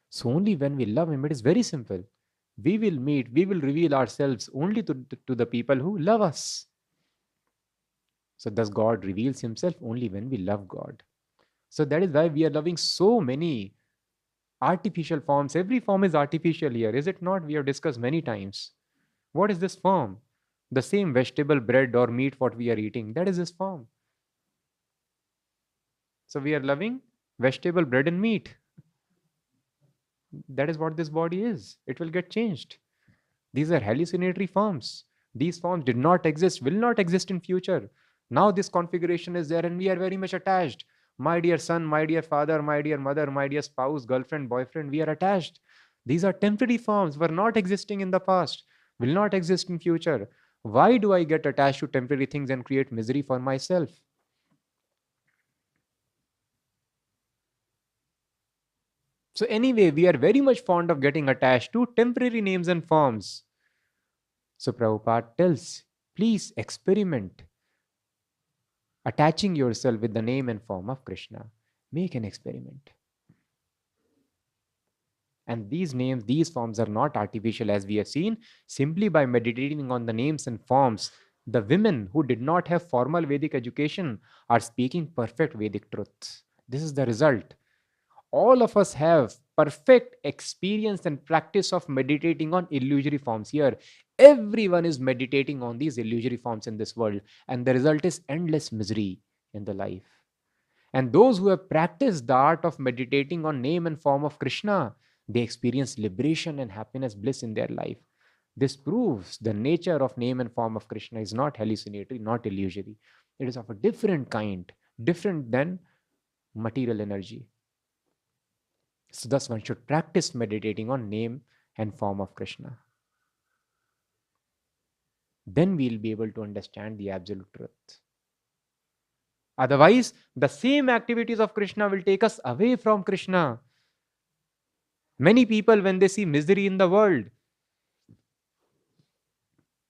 So only when we love him, it is very simple. We will meet, we will reveal ourselves only to the people who love us. So thus God reveals himself only when we love God. So that is why we are loving so many artificial forms. Every form is artificial here, is it not? We have discussed many times. What is this form? The same vegetable, bread or meat what we are eating, that is this form. So we are loving vegetable, bread and meat. That is what this body is. It will get changed. These are hallucinatory forms. These forms did not exist, will not exist in future. Now this configuration is there and we are very much attached. My dear son, my dear father, my dear mother, my dear spouse, girlfriend, boyfriend, we are attached. These are temporary forms, were not existing in the past, will not exist in future. Why do I get attached to temporary things and create misery for myself? So, anyway, we are very much fond of getting attached to temporary names and forms. So, Prabhupada tells, please experiment attaching yourself with the name and form of Krishna. Make an experiment. And these names, these forms are not artificial, as we have seen. Simply by meditating on the names and forms, the women who did not have formal Vedic education are speaking perfect Vedic truth. This is the result. All of us have perfect experience and practice of meditating on illusory forms here. Everyone is meditating on these illusory forms in this world, and the result is endless misery in the life. And those who have practiced the art of meditating on name and form of Krishna, they experience liberation and happiness, bliss in their life. This proves the nature of name and form of Krishna is not hallucinatory, not illusory. It is of a different kind, different than material energy. So, thus, one should practice meditating on name and form of Krishna. Then we'll be able to understand the absolute truth. Otherwise, the same activities of Krishna will take us away from Krishna. Many people, when they see misery in the world,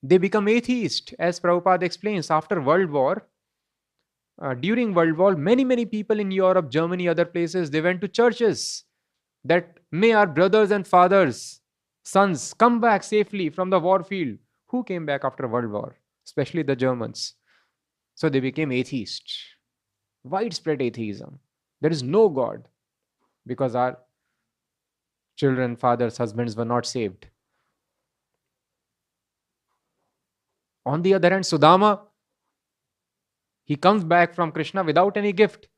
they become atheist, as Prabhupada explains. After World War, during World War, many people in Europe, Germany, other places, they went to churches that may our brothers and fathers, sons, come back safely from the war field. Who came back after World War? Especially the Germans. So they became atheists. Widespread atheism. There is no God because our children, fathers, husbands were not saved. On the other hand, Sudama, he comes back from Krishna without any gift.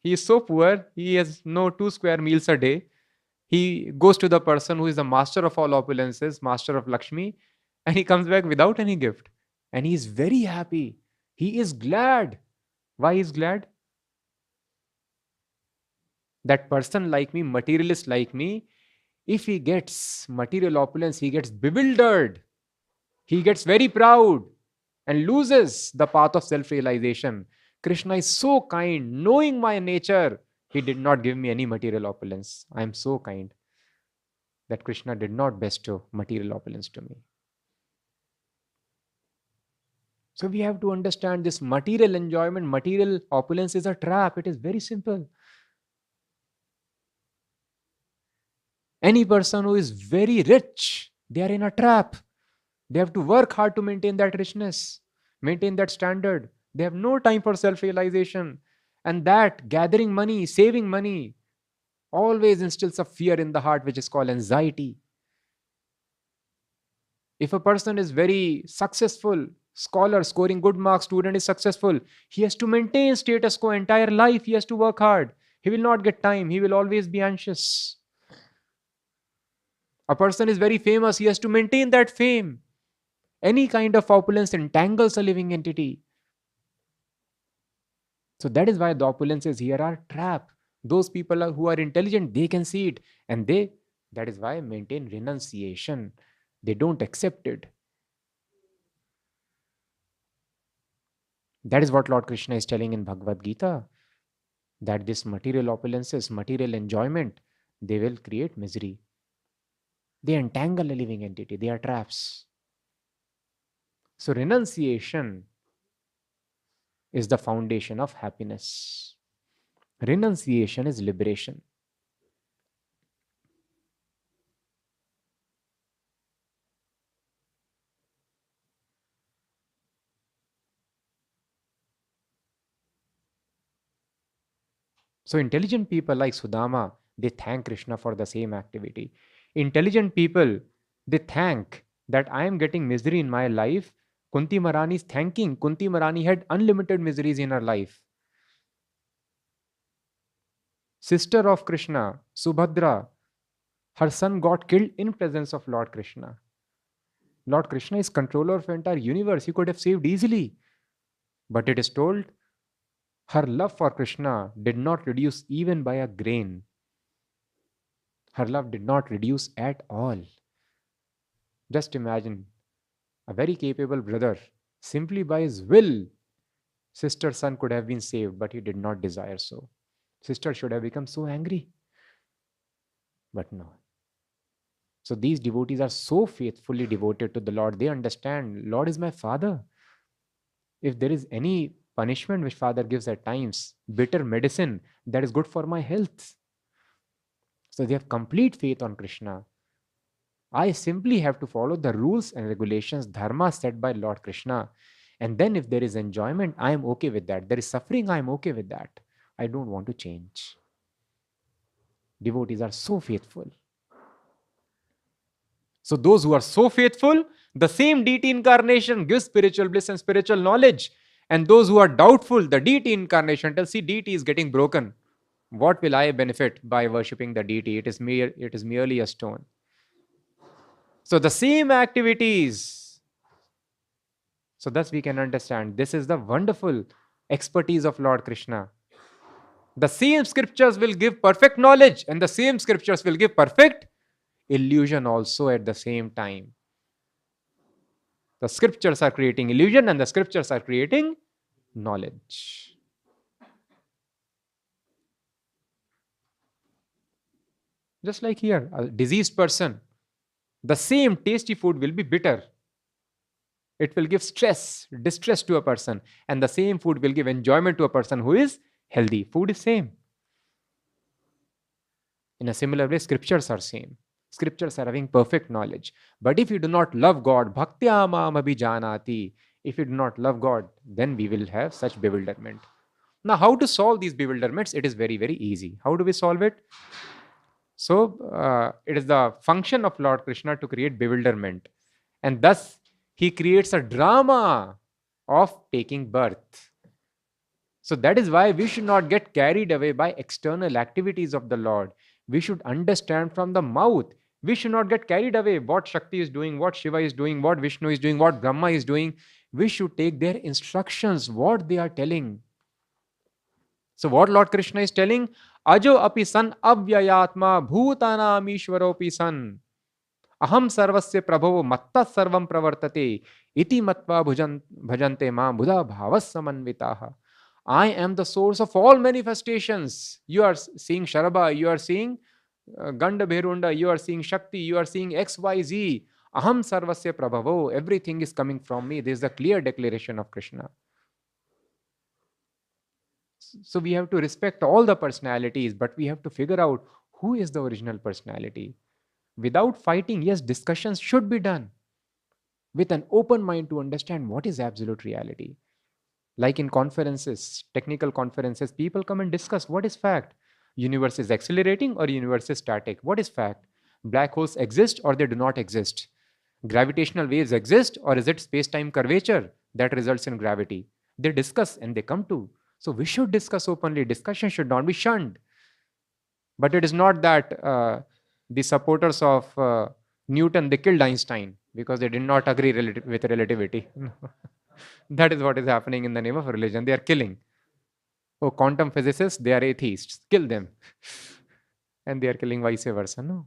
He is so poor, he has no 2 square meals a day. He goes to the person who is the master of all opulences, master of Lakshmi, and he comes back without any gift. And he is very happy. He is glad. Why he is glad? That person like me, materialist like me, if he gets material opulence, he gets bewildered. He gets very proud and loses the path of self realization. Krishna is so kind, knowing my nature, he did not give me any material opulence. I am so kind that Krishna did not bestow material opulence to me. So we have to understand this material enjoyment, material opulence is a trap. It is very simple. Any person who is very rich, they are in a trap. They have to work hard to maintain that richness, maintain that standard. They have no time for self realization. And that gathering money, saving money, always instills a fear in the heart, which is called anxiety. If a person is very successful, scholar, scoring good marks, student is successful, he has to maintain status quo entire life. He has to work hard. He will not get time. He will always be anxious. A person is very famous. He has to maintain that fame. Any kind of opulence entangles a living entity. So that is why the opulences here are trap. Those people who are intelligent, they can see it. And that is why maintain renunciation. They don't accept it. That is what Lord Krishna is telling in Bhagavad Gita. That this material opulences, material enjoyment, they will create misery. They entangle a living entity. They are traps. So renunciation is the foundation of happiness. Renunciation is liberation. So intelligent people like Sudama, they thank Krishna for the same activity. Intelligent people, they thank that I am getting misery in my life. Kunti Maharani is thanking. Kunti Maharani had unlimited miseries in her life. Sister of Krishna, Subhadra, her son got killed in presence of Lord Krishna. Lord Krishna is controller of the entire universe. He could have saved easily. But it is told her love for Krishna did not reduce even by a grain. Her love did not reduce at all. Just imagine a very capable brother, simply by his will, sister's son could have been saved, but he did not desire so. Sister should have become so angry. But no. So these devotees are so faithfully devoted to the Lord. They understand, Lord is my Father. If there is any punishment which Father gives at times, bitter medicine, that is good for my health. So they have complete faith on Krishna. I simply have to follow the rules and regulations, dharma set by Lord Krishna. And then if there is enjoyment, I am okay with that. There is suffering, I am okay with that. I don't want to change. Devotees are so faithful. So those who are so faithful, the same deity incarnation gives spiritual bliss and spiritual knowledge. And those who are doubtful, the deity incarnation tells, see, deity is getting broken. What will I benefit by worshipping the deity? It is merely a stone. So the same activities. So thus we can understand this is the wonderful expertise of Lord Krishna. The same scriptures will give perfect knowledge, and the same scriptures will give perfect illusion also at the same time. The scriptures are creating illusion and the scriptures are creating knowledge. Just like here, a diseased person, the same tasty food will be bitter. It will give stress, distress to a person, and the same food will give enjoyment to a person who is healthy. Food is same. In a similar way, scriptures are same. Scriptures are having perfect knowledge. But if you do not love God, bhaktya mam abhijanati, if you do not love God, then we will have such bewilderment. Now, how to solve these bewilderments? It is very, very easy. How do we solve it? So, it is the function of Lord Krishna to create bewilderment. And thus, he creates a drama of taking birth. So, that is why we should not get carried away by external activities of the Lord. We should understand from the mouth. We should not get carried away what Shakti is doing, what Shiva is doing, what Vishnu is doing, what Brahma is doing. We should take their instructions, what they are telling. So what Lord Krishna is telling, ajo api san avyayatma bhutanam ishwaropi san aham sarvasya prabhavo matta sarvam pravartate iti matva bhajante ma buddha bhavas samanvitaha. I am the source of all manifestations. You are seeing Sharaba, you are seeing Ganda Bherunda, you are seeing Shakti, you are seeing XYZ. Aham sarvasya prabhavo. Everything is coming from me. This is the clear declaration of Krishna. So we have to respect all the personalities, but we have to figure out who is the original personality. Without fighting, yes, discussions should be done with an open mind to understand what is absolute reality. Like in conferences, technical conferences, people come and discuss what is fact. Universe is accelerating or universe is static. What is fact? Black holes exist or they do not exist? Gravitational waves exist or is it space-time curvature that results in gravity? They discuss and they come to. So we should discuss openly. Discussion should not be shunned. But it is not that the supporters of Newton, they killed Einstein because they did not agree with relativity. That is what is happening in the name of religion. They are killing. Oh, quantum physicists, they are atheists. Kill them. And they are killing vice versa. No.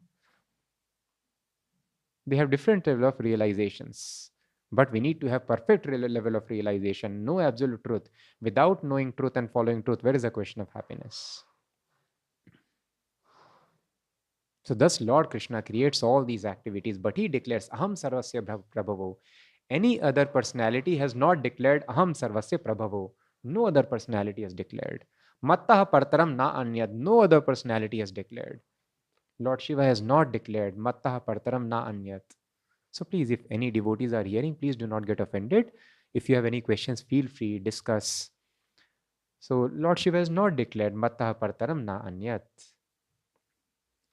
They have different level of realizations. But we need to have perfect level of realization, no absolute truth. Without knowing truth and following truth, where is the question of happiness? So thus Lord Krishna creates all these activities, but he declares Aham Sarvasya Prabhavo. Any other personality has not declared Aham Sarvasya Prabhavo. No other personality has declared. Mattah Partaram Na Anyad. No other personality has declared. Lord Shiva has not declared Mattah Partaram Na Anyat. So please, if any devotees are hearing, please do not get offended. If you have any questions, feel free, discuss. So Lord Shiva has not declared Mattah Partaram Na Anyat.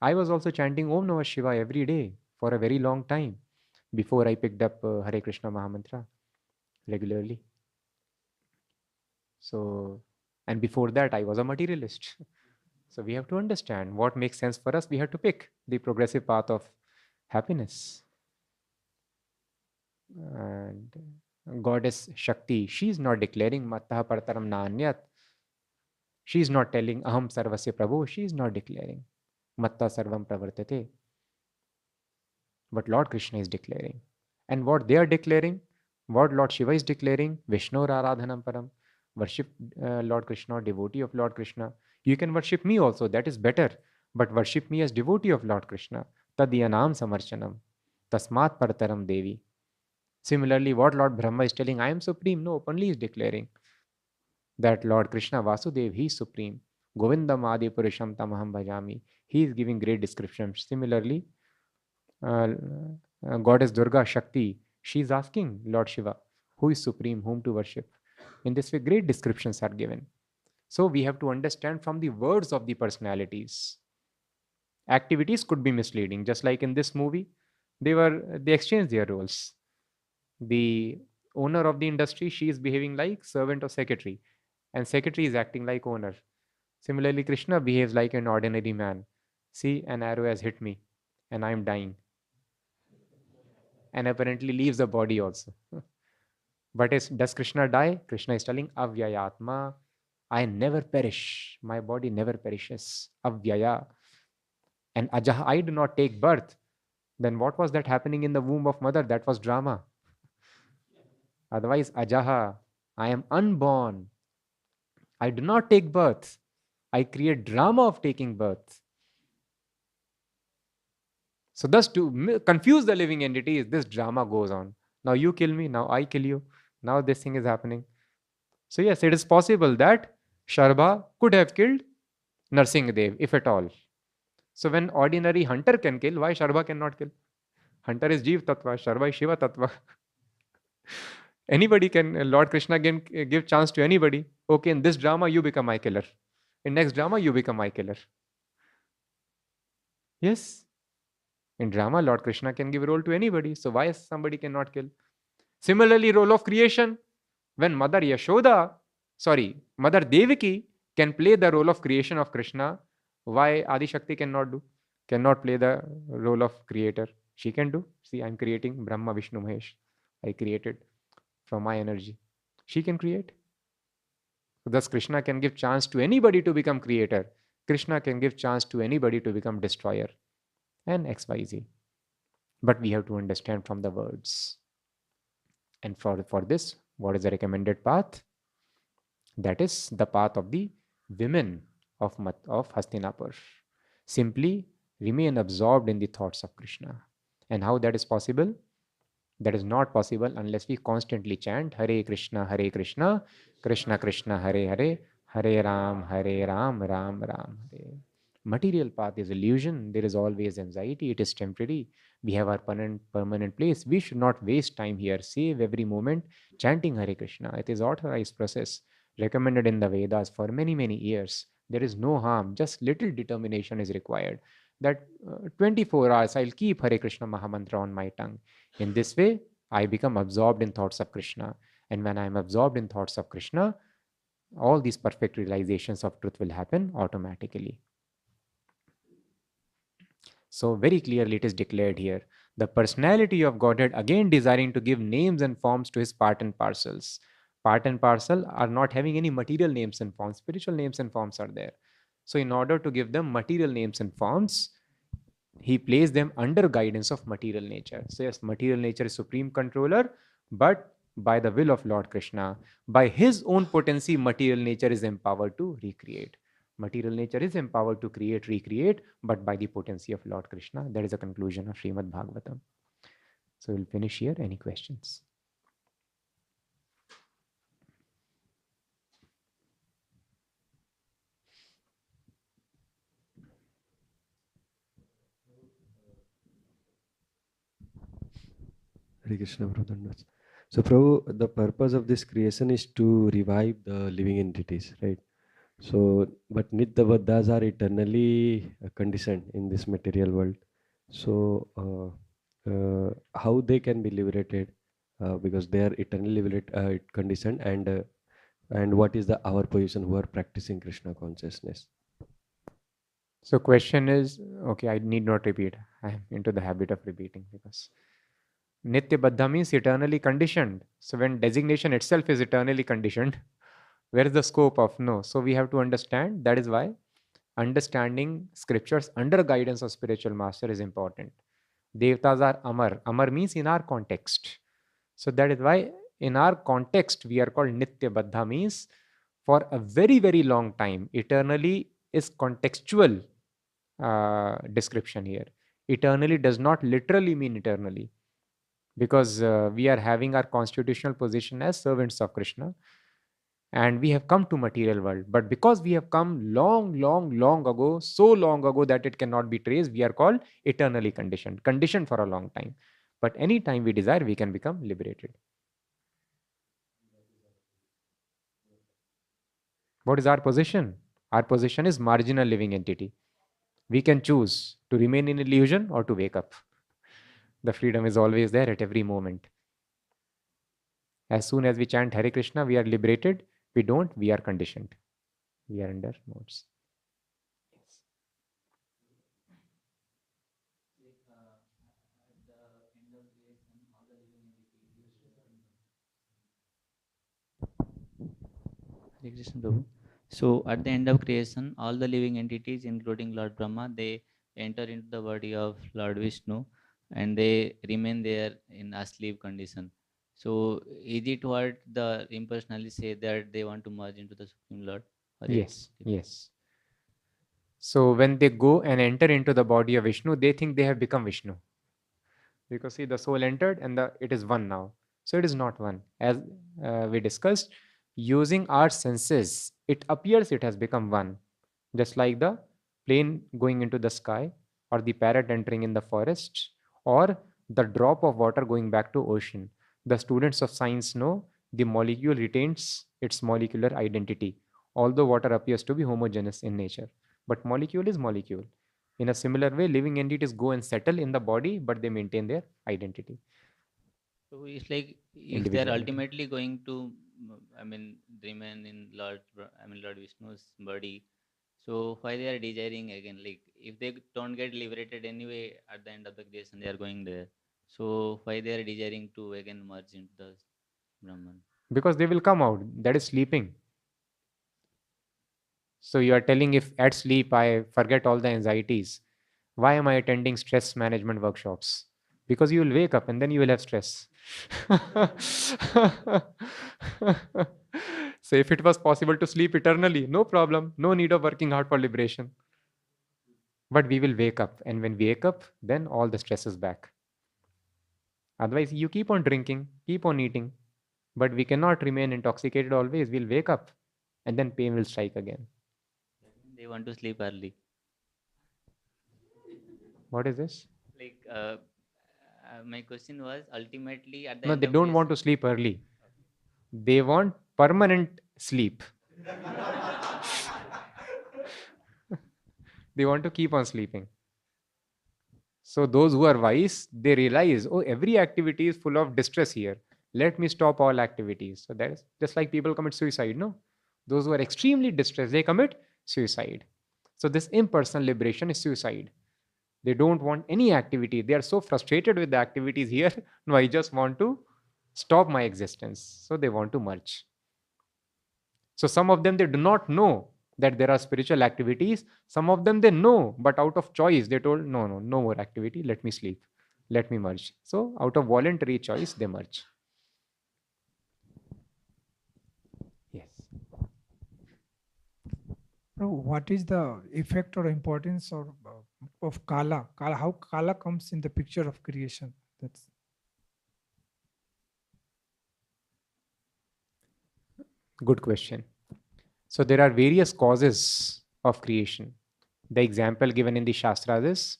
I was also chanting Om Namah Shiva every day for a very long time before I picked up Hare Krishna Mahamantra regularly. So, and before that, I was a materialist. So we have to understand what makes sense for us. We have to pick the progressive path of happiness. And Goddess Shakti, she is not declaring Mattah Partaram Nanyat. She is not telling Aham Sarvasya Prabhu. She is not declaring Matta Sarvam Pravartate. But Lord Krishna is declaring. And what they are declaring, what Lord Shiva is declaring, Vishnu Aradhanam Param. Worship Lord Krishna, devotee of Lord Krishna. You can worship me also, that is better. but worship me as devotee of Lord Krishna. Tadyanam samarchanam. Tasmat partaram devi. Similarly, what Lord Brahma is telling, I am supreme. No, openly is declaring that Lord Krishna Vasudev, he is supreme. Govindam Adi Purusham Tamaham Bhajami. He is giving great descriptions. Similarly, uh, Goddess Durga Shakti, she is asking Lord Shiva, who is supreme, whom to worship. In this way, great descriptions are given. So we have to understand from the words of the personalities. Activities could be misleading, just like in this movie, they exchanged their roles. The owner of the industry, she is behaving like servant or secretary, and secretary is acting like owner. Similarly, Krishna behaves like an ordinary man. See, an arrow has hit me, and I am dying, and apparently leaves the body also. But does Krishna die? Krishna is telling Avyayatma, I never perish. My body never perishes. Avyaya. And Ajaha, I do not take birth. Then what was that happening in the womb of mother? That was drama. Otherwise, Ajaha, I am unborn. I do not take birth. I create drama of taking birth. So thus to confuse the living entities, this drama goes on. Now you kill me, now I kill you. Now this thing is happening. So yes, it is possible that Sharbha could have killed Narsingadev, if at all. So when ordinary hunter can kill, why Sharbha cannot kill? Hunter is Jeev Tattva, Sharbha is Shiva Tattva. Anybody can, Lord Krishna can give chance to anybody. Okay, in this drama, you become my killer. In next drama, you become my killer. Yes. In drama, Lord Krishna can give role to anybody. So why somebody cannot kill? Similarly, role of creation. When Mother Devaki can play the role of creation of Krishna, why Adi Shakti cannot do? Cannot play the role of creator. She can do. See, I'm creating Brahma, Vishnu, Mahesh. I created from my energy. She can create. Thus, Krishna can give chance to anybody to become creator. Krishna can give chance to anybody to become destroyer. And XYZ. But we have to understand from the words. And for this, what is the recommended path? That is the path of the women of Hastinapur. Simply remain absorbed in the thoughts of Krishna. And how that is possible? That is not possible unless we constantly chant Hare Krishna, Krishna Krishna, Hare Hare, Hare Ram, Ram Ram, Hare. Material path is illusion. There is always anxiety. It is temporary. We have our permanent place. We should not waste time here. Save every moment chanting Hare Krishna. It is authorized process recommended in the Vedas for many, many years. There is no harm. Just little determination is required. That 24 hours I'll keep Hare Krishna Mahamantra on my tongue. In this way, I become absorbed in thoughts of Krishna. And when I am absorbed in thoughts of Krishna, all these perfect realizations of truth will happen automatically. So very clearly it is declared here. The personality of Godhead again desiring to give names and forms to his part and parcels. Part and parcel are not having any material names and forms. Spiritual names and forms are there. So in order to give them material names and forms, he placed them under guidance of material nature. So yes, material nature is supreme controller, but by the will of Lord Krishna, by his own potency, material nature is empowered to recreate. Material nature is empowered to recreate, but by the potency of Lord Krishna. That is the conclusion of Śrīmad-Bhāgavatam. So we'll finish here. Any questions? Hare Krishna, Prabhu. So, Prabhu, the purpose of this creation is to revive the living entities, right? So, but Nitya Baddhas are eternally conditioned in this material world. So, how they can be liberated? Because they are eternally conditioned, and what is our position who are practicing Krishna consciousness? So question is, okay, I need not repeat. I am into the habit of repeating because Nitya Baddha means eternally conditioned. So when designation itself is eternally conditioned, where is the scope of no? So we have to understand. That is why understanding scriptures under guidance of spiritual master is important. Devtas are Amar. Amar means in our context. So that is why in our context we are called Nitya Baddha, means for a very, very long time. Eternally is contextual. description here. Eternally does not literally mean eternally, because we are having our constitutional position as servants of Krishna, and we have come to material world. But because we have come long, long, long ago, so long ago that it cannot be traced, we are called eternally conditioned for a long time. But any time we desire, we can become liberated. What is our position? Our position is marginal living entity. We can choose to remain in illusion or to wake up. The freedom is always there at every moment. As soon as we chant Hare Krishna, we are liberated. We don't, we are conditioned. We are under modes. Yes. Hare Krishna Prabhu. So at the end of creation, all the living entities, including Lord Brahma, they enter into the body of Lord Vishnu and they remain there in a sleep condition. So is it what the impersonalists say that they want to merge into the Supreme Lord? Yes, yes. So when they go and enter into the body of Vishnu, they think they have become Vishnu. Because see, the soul entered and it is one now. So it is not one. As we discussed, using our senses, it appears it has become one. Just like the plane going into the sky, or the parrot entering in the forest, or the drop of water going back to ocean. The students of science know the molecule retains its molecular identity, although water appears to be homogeneous in nature. But molecule is molecule. In a similar way, living entities go and settle in the body, but they maintain their identity. So it's like if they are Individuality. ultimately going to, remain in Lord Vishnu's body. So why they are desiring again? Like if they don't get liberated anyway at the end of the creation, they are going there. So why they are desiring to again merge into the Brahman? Because they will come out. That is sleeping. So you are telling, if at sleep I forget all the anxieties, why am I attending stress management workshops? Because you will wake up and then you will have stress. So if it was possible to sleep eternally, no problem, no need of working hard for liberation. But we will wake up, and when we wake up, then all the stress is back. Otherwise, you keep on drinking, keep on eating, but we cannot remain intoxicated always. We'll wake up, and then pain will strike again. They want to sleep early. What is this? Like my question was ultimately at the No, end they of don't want creation. to sleep early. They want permanent sleep. They want to keep on sleeping. So those who are wise, they realize, oh, every activity is full of distress here. Let me stop all activities. So that is just like people commit suicide, no? Those who are extremely distressed, they commit suicide. So this impersonal liberation is suicide. They don't want any activity. They are so frustrated with the activities here. No, I just want to stop my existence. So they want to merge. So some of them, they do not know that there are spiritual activities. Some of them they know, but out of choice, they told, no, no, no more activity. Let me sleep. Let me merge. So out of voluntary choice, they merge. Yes. What is the effect or importance of Kala? Kala? How Kala comes in the picture of creation? That's Good question. So there are various causes of creation. The example given in the Shastras is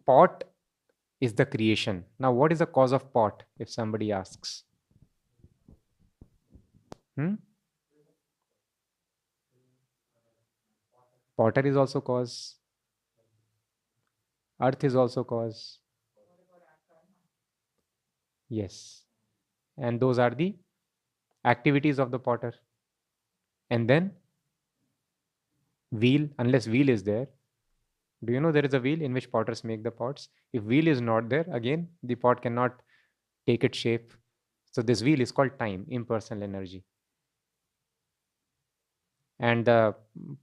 pot is the creation. Now, what is the cause of pot, if somebody asks? Hmm? Potter is also cause. Earth is also cause. Yes. And those are the activities of the potter. And then wheel, unless wheel is there. Do you know there is a wheel in which potters make the pots? If wheel is not there, again, the pot cannot take its shape. So this wheel is called time, impersonal energy. And the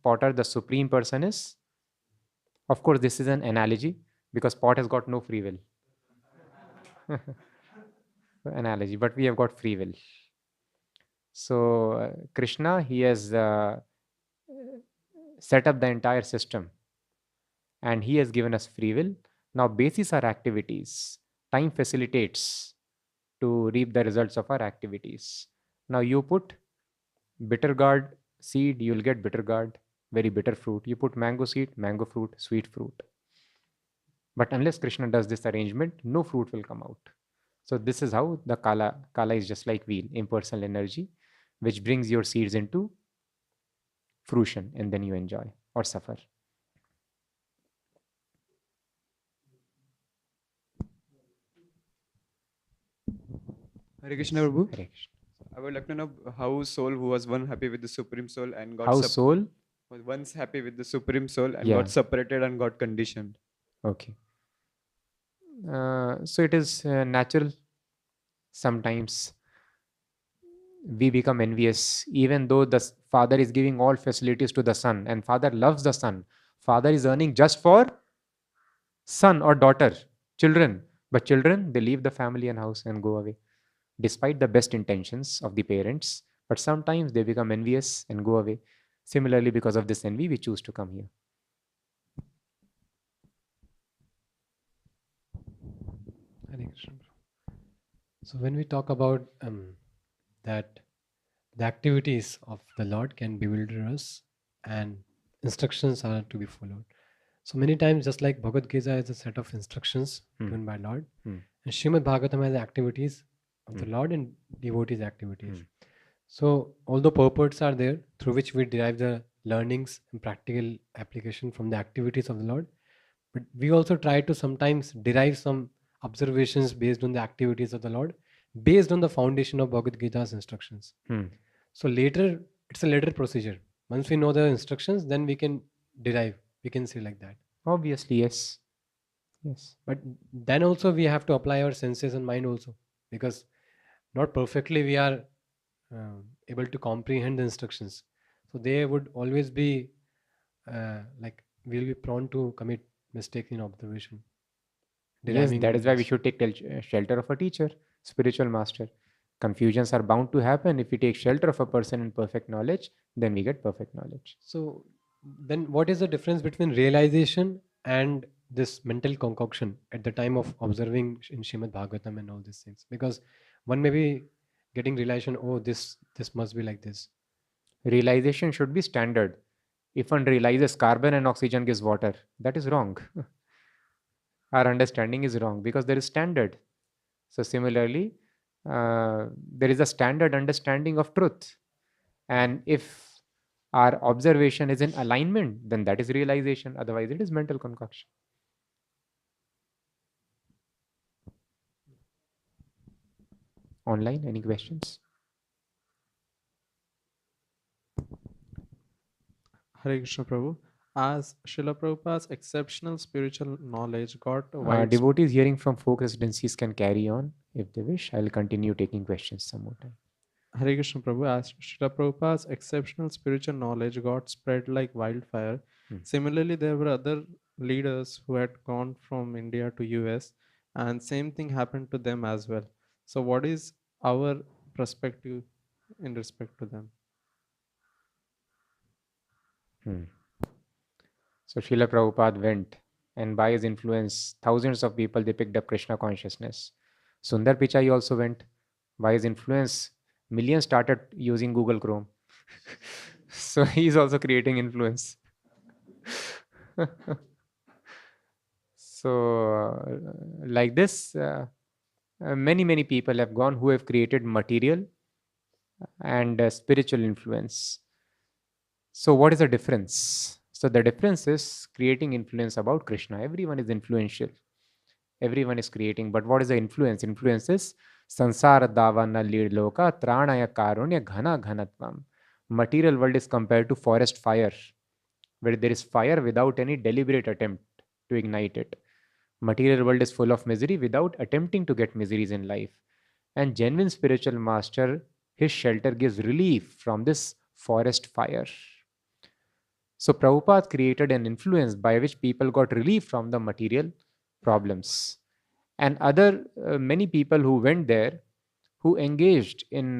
potter, the supreme person is, of course, this is an analogy because pot has got no free will. Analogy, but we have got free will. So Krishna, he has set up the entire system. and He has given us free will. Now, basis our activities. Time facilitates to reap the results of our activities. Now, you put bitter gourd seed, you'll get bitter gourd, very bitter fruit. You put mango seed, mango fruit, sweet fruit. But unless Krishna does this arrangement, no fruit will come out. So this is how the kala is just like wheel, impersonal energy, which brings your seeds into fruition, and then you enjoy or suffer. Hare Krishna, Prabhu. Hare Krishna. I would like to know how soul who was one happy with the Supreme Soul and got How soul? was once happy with the Supreme Soul and Yeah. got separated and got conditioned. Okay. So it is natural. Sometimes we become envious, even though the father is giving all facilities to the son, and father loves the son. Father is earning just for son or daughter, children. But children, they leave the family and house and go away, despite the best intentions of the parents. But sometimes they become envious and go away. Similarly, because of this envy, we choose to come here. Hare Krishna. So when we talk about that the activities of the Lord can bewilder us and instructions are to be followed. So many times, just like Bhagavad Gita is a set of instructions given by Lord, and Śrīmad-Bhāgavatam has activities of the Lord and devotees' activities. So although purports are there through which we derive the learnings and practical application from the activities of the Lord, but we also try to sometimes derive some observations based on the activities of the Lord, based on the foundation of Bhagavad Gita's instructions. So later, it's a later procedure. Once we know the instructions, then we can derive. We can say like that. Obviously, yes. Yes. But then also we have to apply our senses and mind also, because not perfectly we are able to comprehend the instructions. So they would always be like we'll be prone to commit mistakes in observation. Yes, that is why we this. should take shelter of a teacher, spiritual master. Confusions are bound to happen. If we take shelter of a person in perfect knowledge, then we get perfect knowledge. So then what is the difference between realization and this mental concoction at the time of observing in Śrīmad-Bhāgavatam and all these things? Because one may be getting realization, oh, this must be like this. Realization should be standard. If one realizes carbon and oxygen gives water, that is wrong. Our understanding is wrong because there is standard. So similarly, there is a standard understanding of truth. And if our observation is in alignment, then that is realization. Otherwise, it is mental concoction. Online, any questions? Hare Krishna Prabhu. As Srila Prabhupada's exceptional spiritual knowledge got widespread. Devotees hearing from folk residencies can carry on if they wish. I will continue taking questions some more time. Hare Krishna Prabhu, as Srila Prabhupada's exceptional spiritual knowledge got spread like wildfire. Similarly, there were other leaders who had gone from India to US, and same thing happened to them as well. So what is our perspective in respect to them? So Srila Prabhupada went, and by his influence, thousands of people, they picked up Krishna consciousness. Sundar Pichai also went. By his influence, millions started using Google Chrome. So he is also creating influence. So like this, many people have gone who have created material and spiritual influence. So what is the difference? So the difference is creating influence about Krishna. Everyone is influential. Everyone is creating. But what is the influence? Influence is sansara davana lead loka tranaya karunya ghana ghanatvam. Material world is compared to forest fire, where there is fire without any deliberate attempt to ignite it. Material world is full of misery without attempting to get miseries in life. And genuine spiritual master, his shelter gives relief from this forest fire. So Prabhupada created an influence by which people got relief from the material problems. And other many people who went there, who engaged in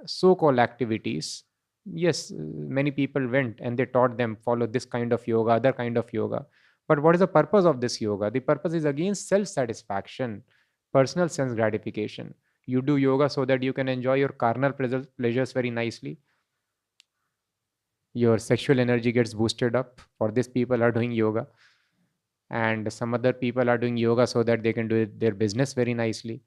so-called activities, Yes, many people went and they taught them follow this kind of yoga, other kind of yoga. But what is the purpose of this yoga? The purpose is again self satisfaction, personal sense gratification. You do yoga so that you can enjoy your carnal pleasures very nicely. Your sexual energy gets boosted up. For this, people are doing yoga. And some other people are doing yoga so that they can do their business very nicely.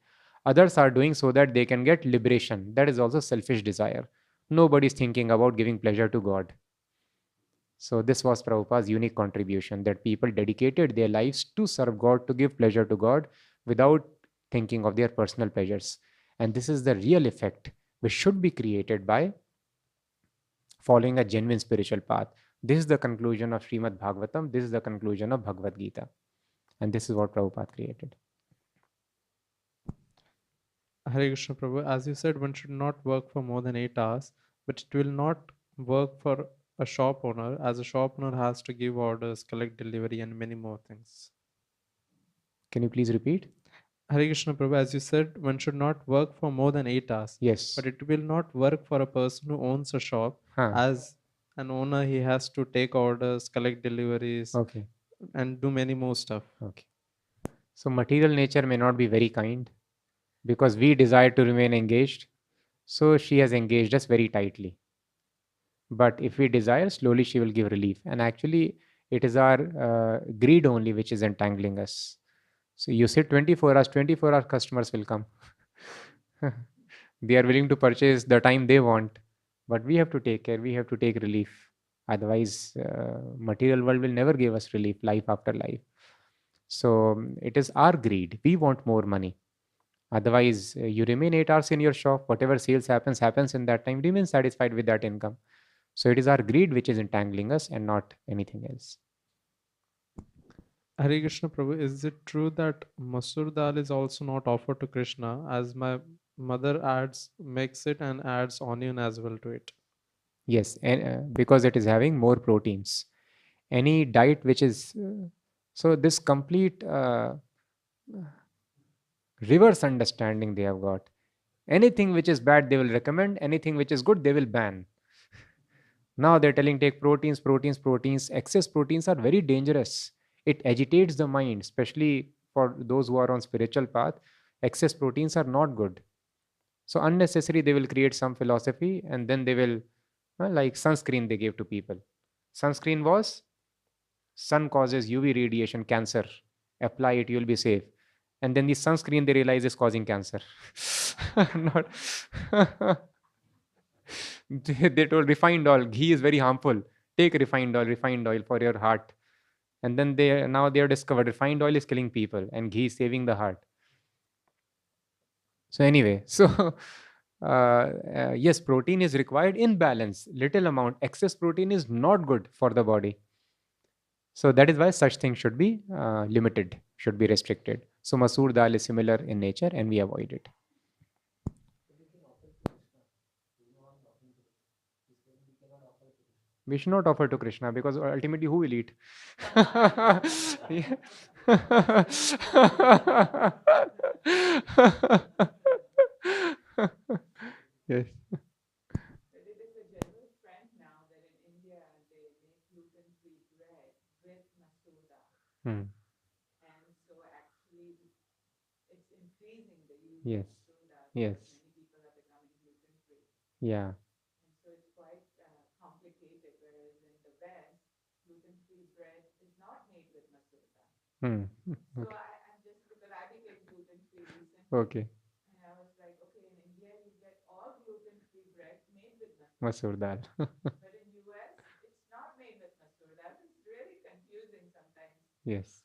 Others are doing so that they can get liberation. That is also selfish desire. Nobody is thinking about giving pleasure to God. So this was Prabhupada's unique contribution, that people dedicated their lives to serve God, to give pleasure to God without thinking of their personal pleasures. And this is the real effect which should be created by following a genuine spiritual path. This is the conclusion of Śrīmad-Bhāgavatam. This is the conclusion of Bhagavad Gita. And this is what Prabhupada created. Hare Krishna Prabhu, as you said, one should not work for more than 8 hours, but it will not work for a shop owner, as a shop owner has to give orders, collect delivery, and many more things. Can you please repeat? Hare Krishna Prabhu, as you said, one should not work for more than 8 hours. Yes. But it will not work for a person who owns a shop. As an owner, he has to take orders, collect deliveries, Okay. and do many more stuff. Okay. So material nature may not be very kind because we desire to remain engaged. So she has engaged us very tightly. But if we desire, slowly she will give relief. And actually, it is our greed only which is entangling us. So you sit 24 hours, 24 hour customers will come. They are willing to purchase the time they want. But we have to take care, we have to take relief. Otherwise, material world will never give us relief, life after life. So it is our greed. We want more money. Otherwise, you remain 8 hours in your shop. Whatever sales happens in that time. Remain satisfied with that income. So it is our greed which is entangling us and not anything else. Hare Krishna Prabhu, is it true that Masoor dal is also not offered to Krishna, as my mother makes it and adds onion as well to it? Yes, and because it is having more proteins. Any diet which is so this complete reverse understanding they have got. Anything which is bad they will recommend. Anything which is good they will ban. Now they're telling take proteins, proteins, proteins. Excess proteins are very dangerous. It agitates the mind, especially for those who are on spiritual path. Excess proteins are not good. So unnecessary they will create some philosophy and then they will, like sunscreen they gave to people. Sunscreen was sun causes UV radiation, cancer. Apply it, you'll be safe. And then the sunscreen they realize is causing cancer. Not they told refined oil, ghee is very harmful. Take refined oil for your heart. And then they have discovered refined oil is killing people and ghee is saving the heart. So anyway, yes, protein is required in balance, little amount. Excess protein is not good for the body. So that is why such things should be limited, should be restricted. So masoor dal is similar in nature and we avoid it. We should not offer to Krishna because ultimately who will eat? Yes. Hmm. Yes. Yes. Yeah. Hmm. Okay. Okay. Masoor dal. Yes.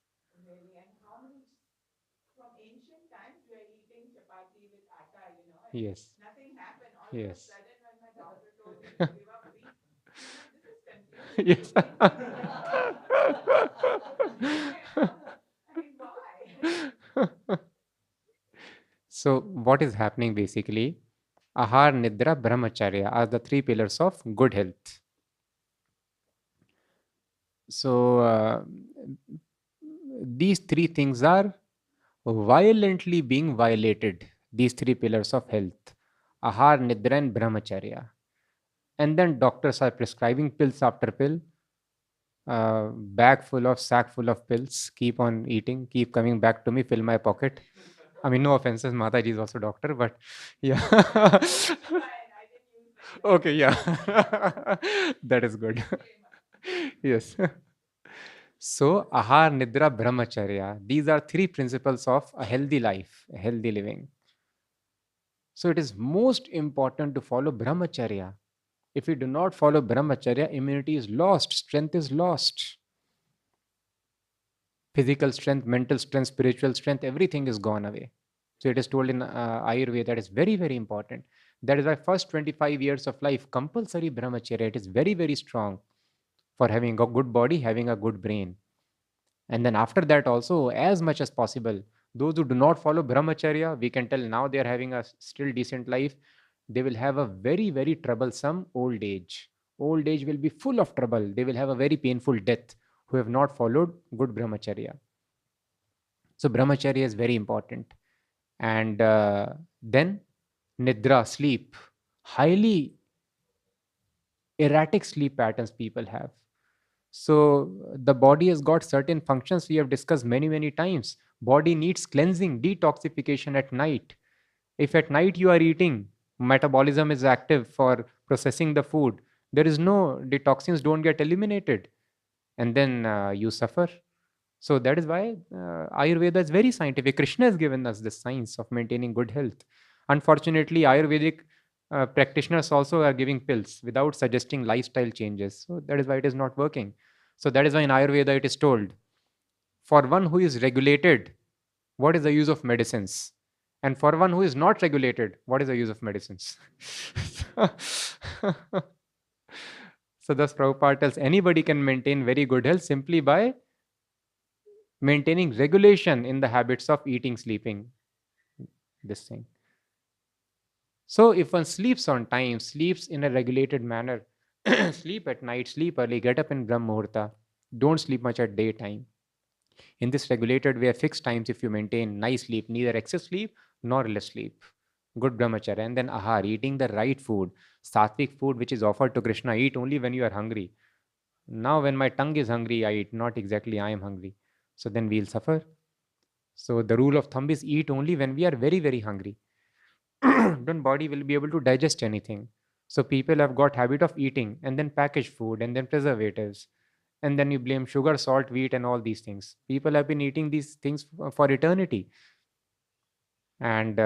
Yes. Yes. Yes. So what is happening basically? Ahar, Nidra, Brahmacharya are the three pillars of good health. So these three things are violently being violated. These three pillars of health: Ahar, Nidra, and Brahmacharya. And then doctors are prescribing pills after pill, sack full of pills, keep on eating, keep coming back to me, fill my pocket. I mean, no offenses, Mataji is also doctor, but yeah. Okay, yeah. That is good. Yes. So, ahar, nidra, brahmacharya. These are three principles of a healthy life, a healthy living. So, it is most important to follow brahmacharya. If we do not follow brahmacharya, immunity is lost, strength is lost. Physical strength, mental strength, spiritual strength, everything is gone away. So it is told in Ayurveda that is very, very important. That is why first 25 years of life, compulsory brahmacharya, it is very, very strong for having a good body, having a good brain. And then after that also, as much as possible, those who do not follow brahmacharya, we can tell now they are having a still decent life. They will have a very, very troublesome old age. Old age will be full of trouble. They will have a very painful death who have not followed good brahmacharya. So brahmacharya is very important. And then nidra, sleep. Highly erratic sleep patterns people have. So the body has got certain functions we have discussed many, many times. Body needs cleansing, detoxification at night. If at night you are eating, metabolism is active for processing the food. There is no, the toxins don't get eliminated. And then you suffer. So that is why Ayurveda is very scientific. Krishna has given us the science of maintaining good health. Unfortunately, Ayurvedic practitioners also are giving pills without suggesting lifestyle changes. So that is why it is not working. So that is why in Ayurveda it is told, for one who is regulated, what is the use of medicines? And for one who is not regulated, what is the use of medicines? So thus Prabhupada tells anybody can maintain very good health simply by maintaining regulation in the habits of eating, sleeping, this thing. So if one sleeps on time, sleeps in a regulated manner, sleep at night, sleep early, get up in Brahma Muhurta, don't sleep much at daytime. In this regulated way, fixed times, if you maintain nice sleep, neither excess sleep nor less sleep, good brahmacharya, and then ahar, eating the right food, sattvic food which is offered to Krishna, eat only when you are hungry. Now when my tongue is hungry, I eat, not exactly I am hungry. So then we'll suffer. So the rule of thumb is eat only when we are very, very hungry. Then body will be able to digest anything. So people have got habit of eating and then packaged food and then preservatives. And then you blame sugar, salt, wheat and all these things. People have been eating these things for eternity. And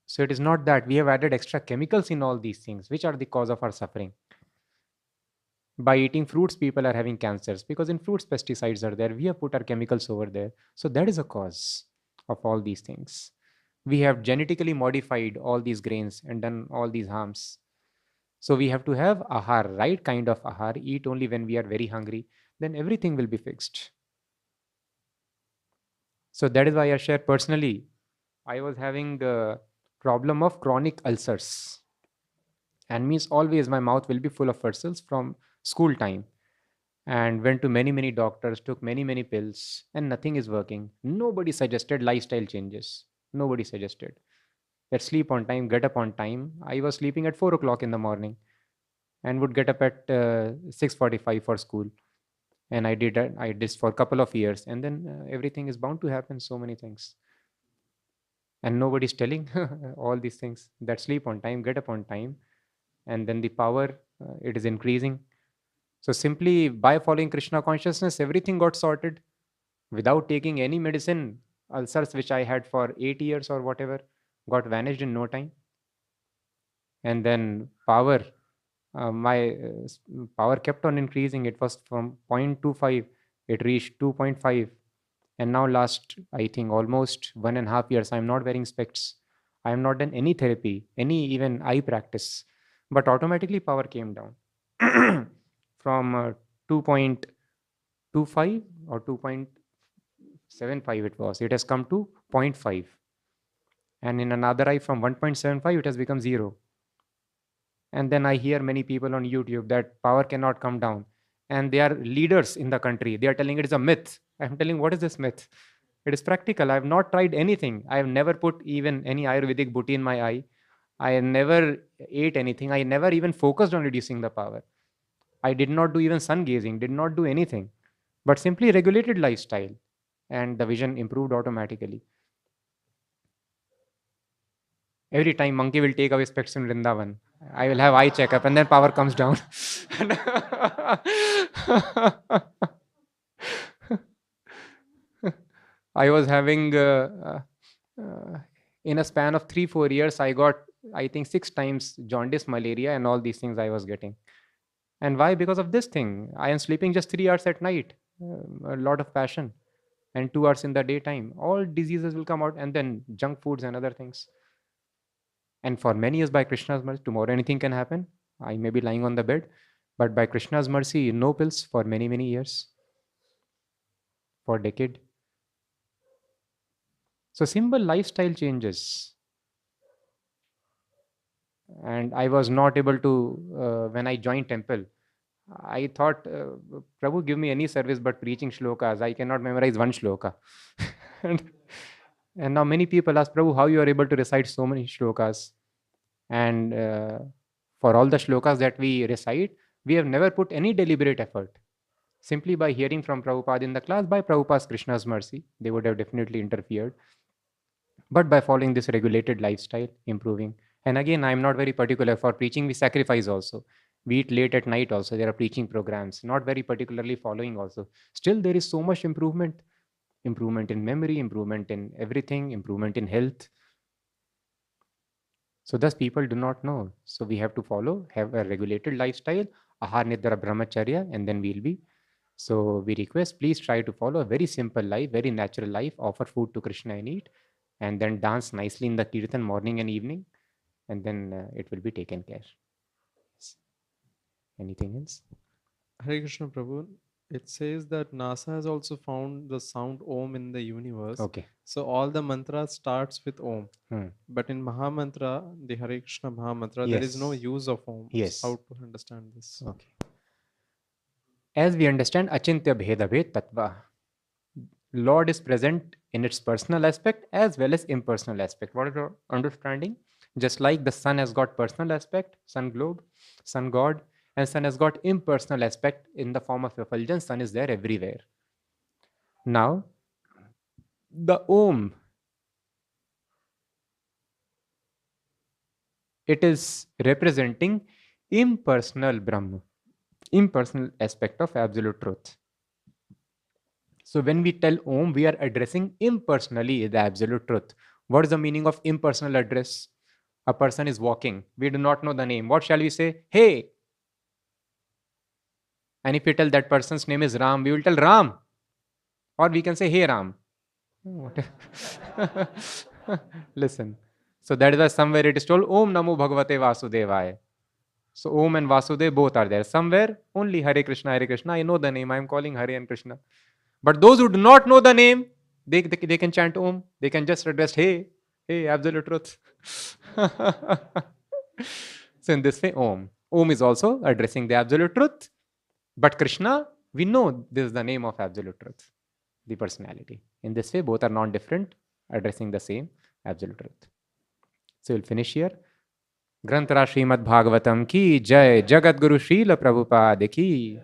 so it is not that we have added extra chemicals in all these things, which are the cause of our suffering. By eating fruits, people are having cancers because in fruits, pesticides are there. We have put our chemicals over there. So that is a cause of all these things. We have genetically modified all these grains and done all these harms. So we have to have ahar, right kind of ahar, eat only when we are very hungry, then everything will be fixed. So that is why I share personally, I was having a problem of chronic ulcers. And means always my mouth will be full of ulcers from school time. And went to many, many doctors, took many, many pills, and nothing is working. Nobody suggested lifestyle changes. Nobody suggested that sleep on time, get up on time. I was sleeping at 4 o'clock in the morning and would get up at 6:45 for school. And I did this for a couple of years. And then everything is bound to happen, so many things. And nobody's telling all these things, that sleep on time, get up on time. And then the power, it is increasing. So simply by following Krishna consciousness, everything got sorted without taking any medicine. Ulcers which I had for 8 years or whatever got vanished in no time. And then power, my power kept on increasing. It was from 0.25, it reached 2.5. And now last, I think almost 1.5 years, I'm not wearing specs. I have not done any therapy, any even eye practice, but automatically power came down from 2.25 or 2.75 it was. It has come to 0.5. And in another eye from 1.75, it has become 0. And then I hear many people on YouTube that power cannot come down. And they are leaders in the country. They are telling it is a myth. I'm telling, what is this myth? It is practical. I have not tried anything. I have never put even any Ayurvedic booty in my eye. I never ate anything. I never even focused on reducing the power. I did not do even sun gazing, did not do anything, but simply regulated lifestyle, and the vision improved automatically. Every time monkey will take away specs in Vrindavan, I will have eye checkup, and then power comes down. I was having, in a span of 3-4 years, I got, I think, 6 times jaundice, malaria, and all these things I was getting. And why? Because of this thing. I am sleeping just 3 hours at night, a lot of passion, and 2 hours in the daytime. All diseases will come out, and then junk foods and other things. And for many years, by Krishna's mercy, tomorrow anything can happen. I may be lying on the bed, but by Krishna's mercy, no pills for many, many years, for a decade. So simple lifestyle changes. And I was not able to, when I joined temple, I thought, Prabhu, give me any service but preaching shlokas. I cannot memorize one shloka. and now many people ask, Prabhu, how you are able to recite so many shlokas? And for all the shlokas that we recite, we have never put any deliberate effort. Simply by hearing from Prabhupada in the class, by Prabhupada's Krishna's mercy, they would have definitely interfered. But by following this regulated lifestyle, improving. And again, I'm not very particular. For preaching, we sacrifice also. We eat late at night also. There are preaching programs, not very particularly following also. Still, there is so much improvement. Improvement in memory, improvement in everything, improvement in health. So thus people do not know. So we have to follow, have a regulated lifestyle, ahar nidra brahmacharya, and then we'll be. So we request, please try to follow a very simple life, very natural life, offer food to Krishna and eat, and then dance nicely in the kirtan morning and evening, and then it will be taken care. Yes. Anything else? Hare Krishna Prabhu, it says that NASA has also found the sound Om in the universe. Okay. So all the mantras starts with Om. Hmm. But in Mahamantra, the Hare Krishna Mahamantra, there is no Yes. use of Om. Yes. How to understand this? Okay. As we understand Achintya Bheda Bhed Tattva, Lord is present in its personal aspect as well as impersonal aspect. What is your understanding? Just like the sun has got personal aspect, sun globe, sun god, and sun has got impersonal aspect in the form of effulgence. Sun is there everywhere. Now, the Om, it is representing impersonal Brahma, impersonal aspect of absolute truth. So when we tell Om, we are addressing impersonally the absolute truth. What is the meaning of impersonal address? A person is walking. We do not know the name. What shall we say? Hey. And if we tell that person's name is Ram, we will tell Ram. Or we can say, hey Ram. Listen. So that is why somewhere it is told, Om Namo Bhagavate Vasudevaya. So Om and Vasudev both are there. Somewhere only Hare Krishna, Hare Krishna. I know the name. I am calling Hare and Krishna. But those who do not know the name, they can chant Om. They can just address, hey, absolute truth. So in this way, Om. Om is also addressing the absolute truth. But Krishna, we know this is the name of absolute truth, the personality. In this way, both are non-different, addressing the same absolute truth. So we'll finish here. Granthara Śrīmad-Bhāgavatam ki jai, Jagat Guru Srila Prabhupada ki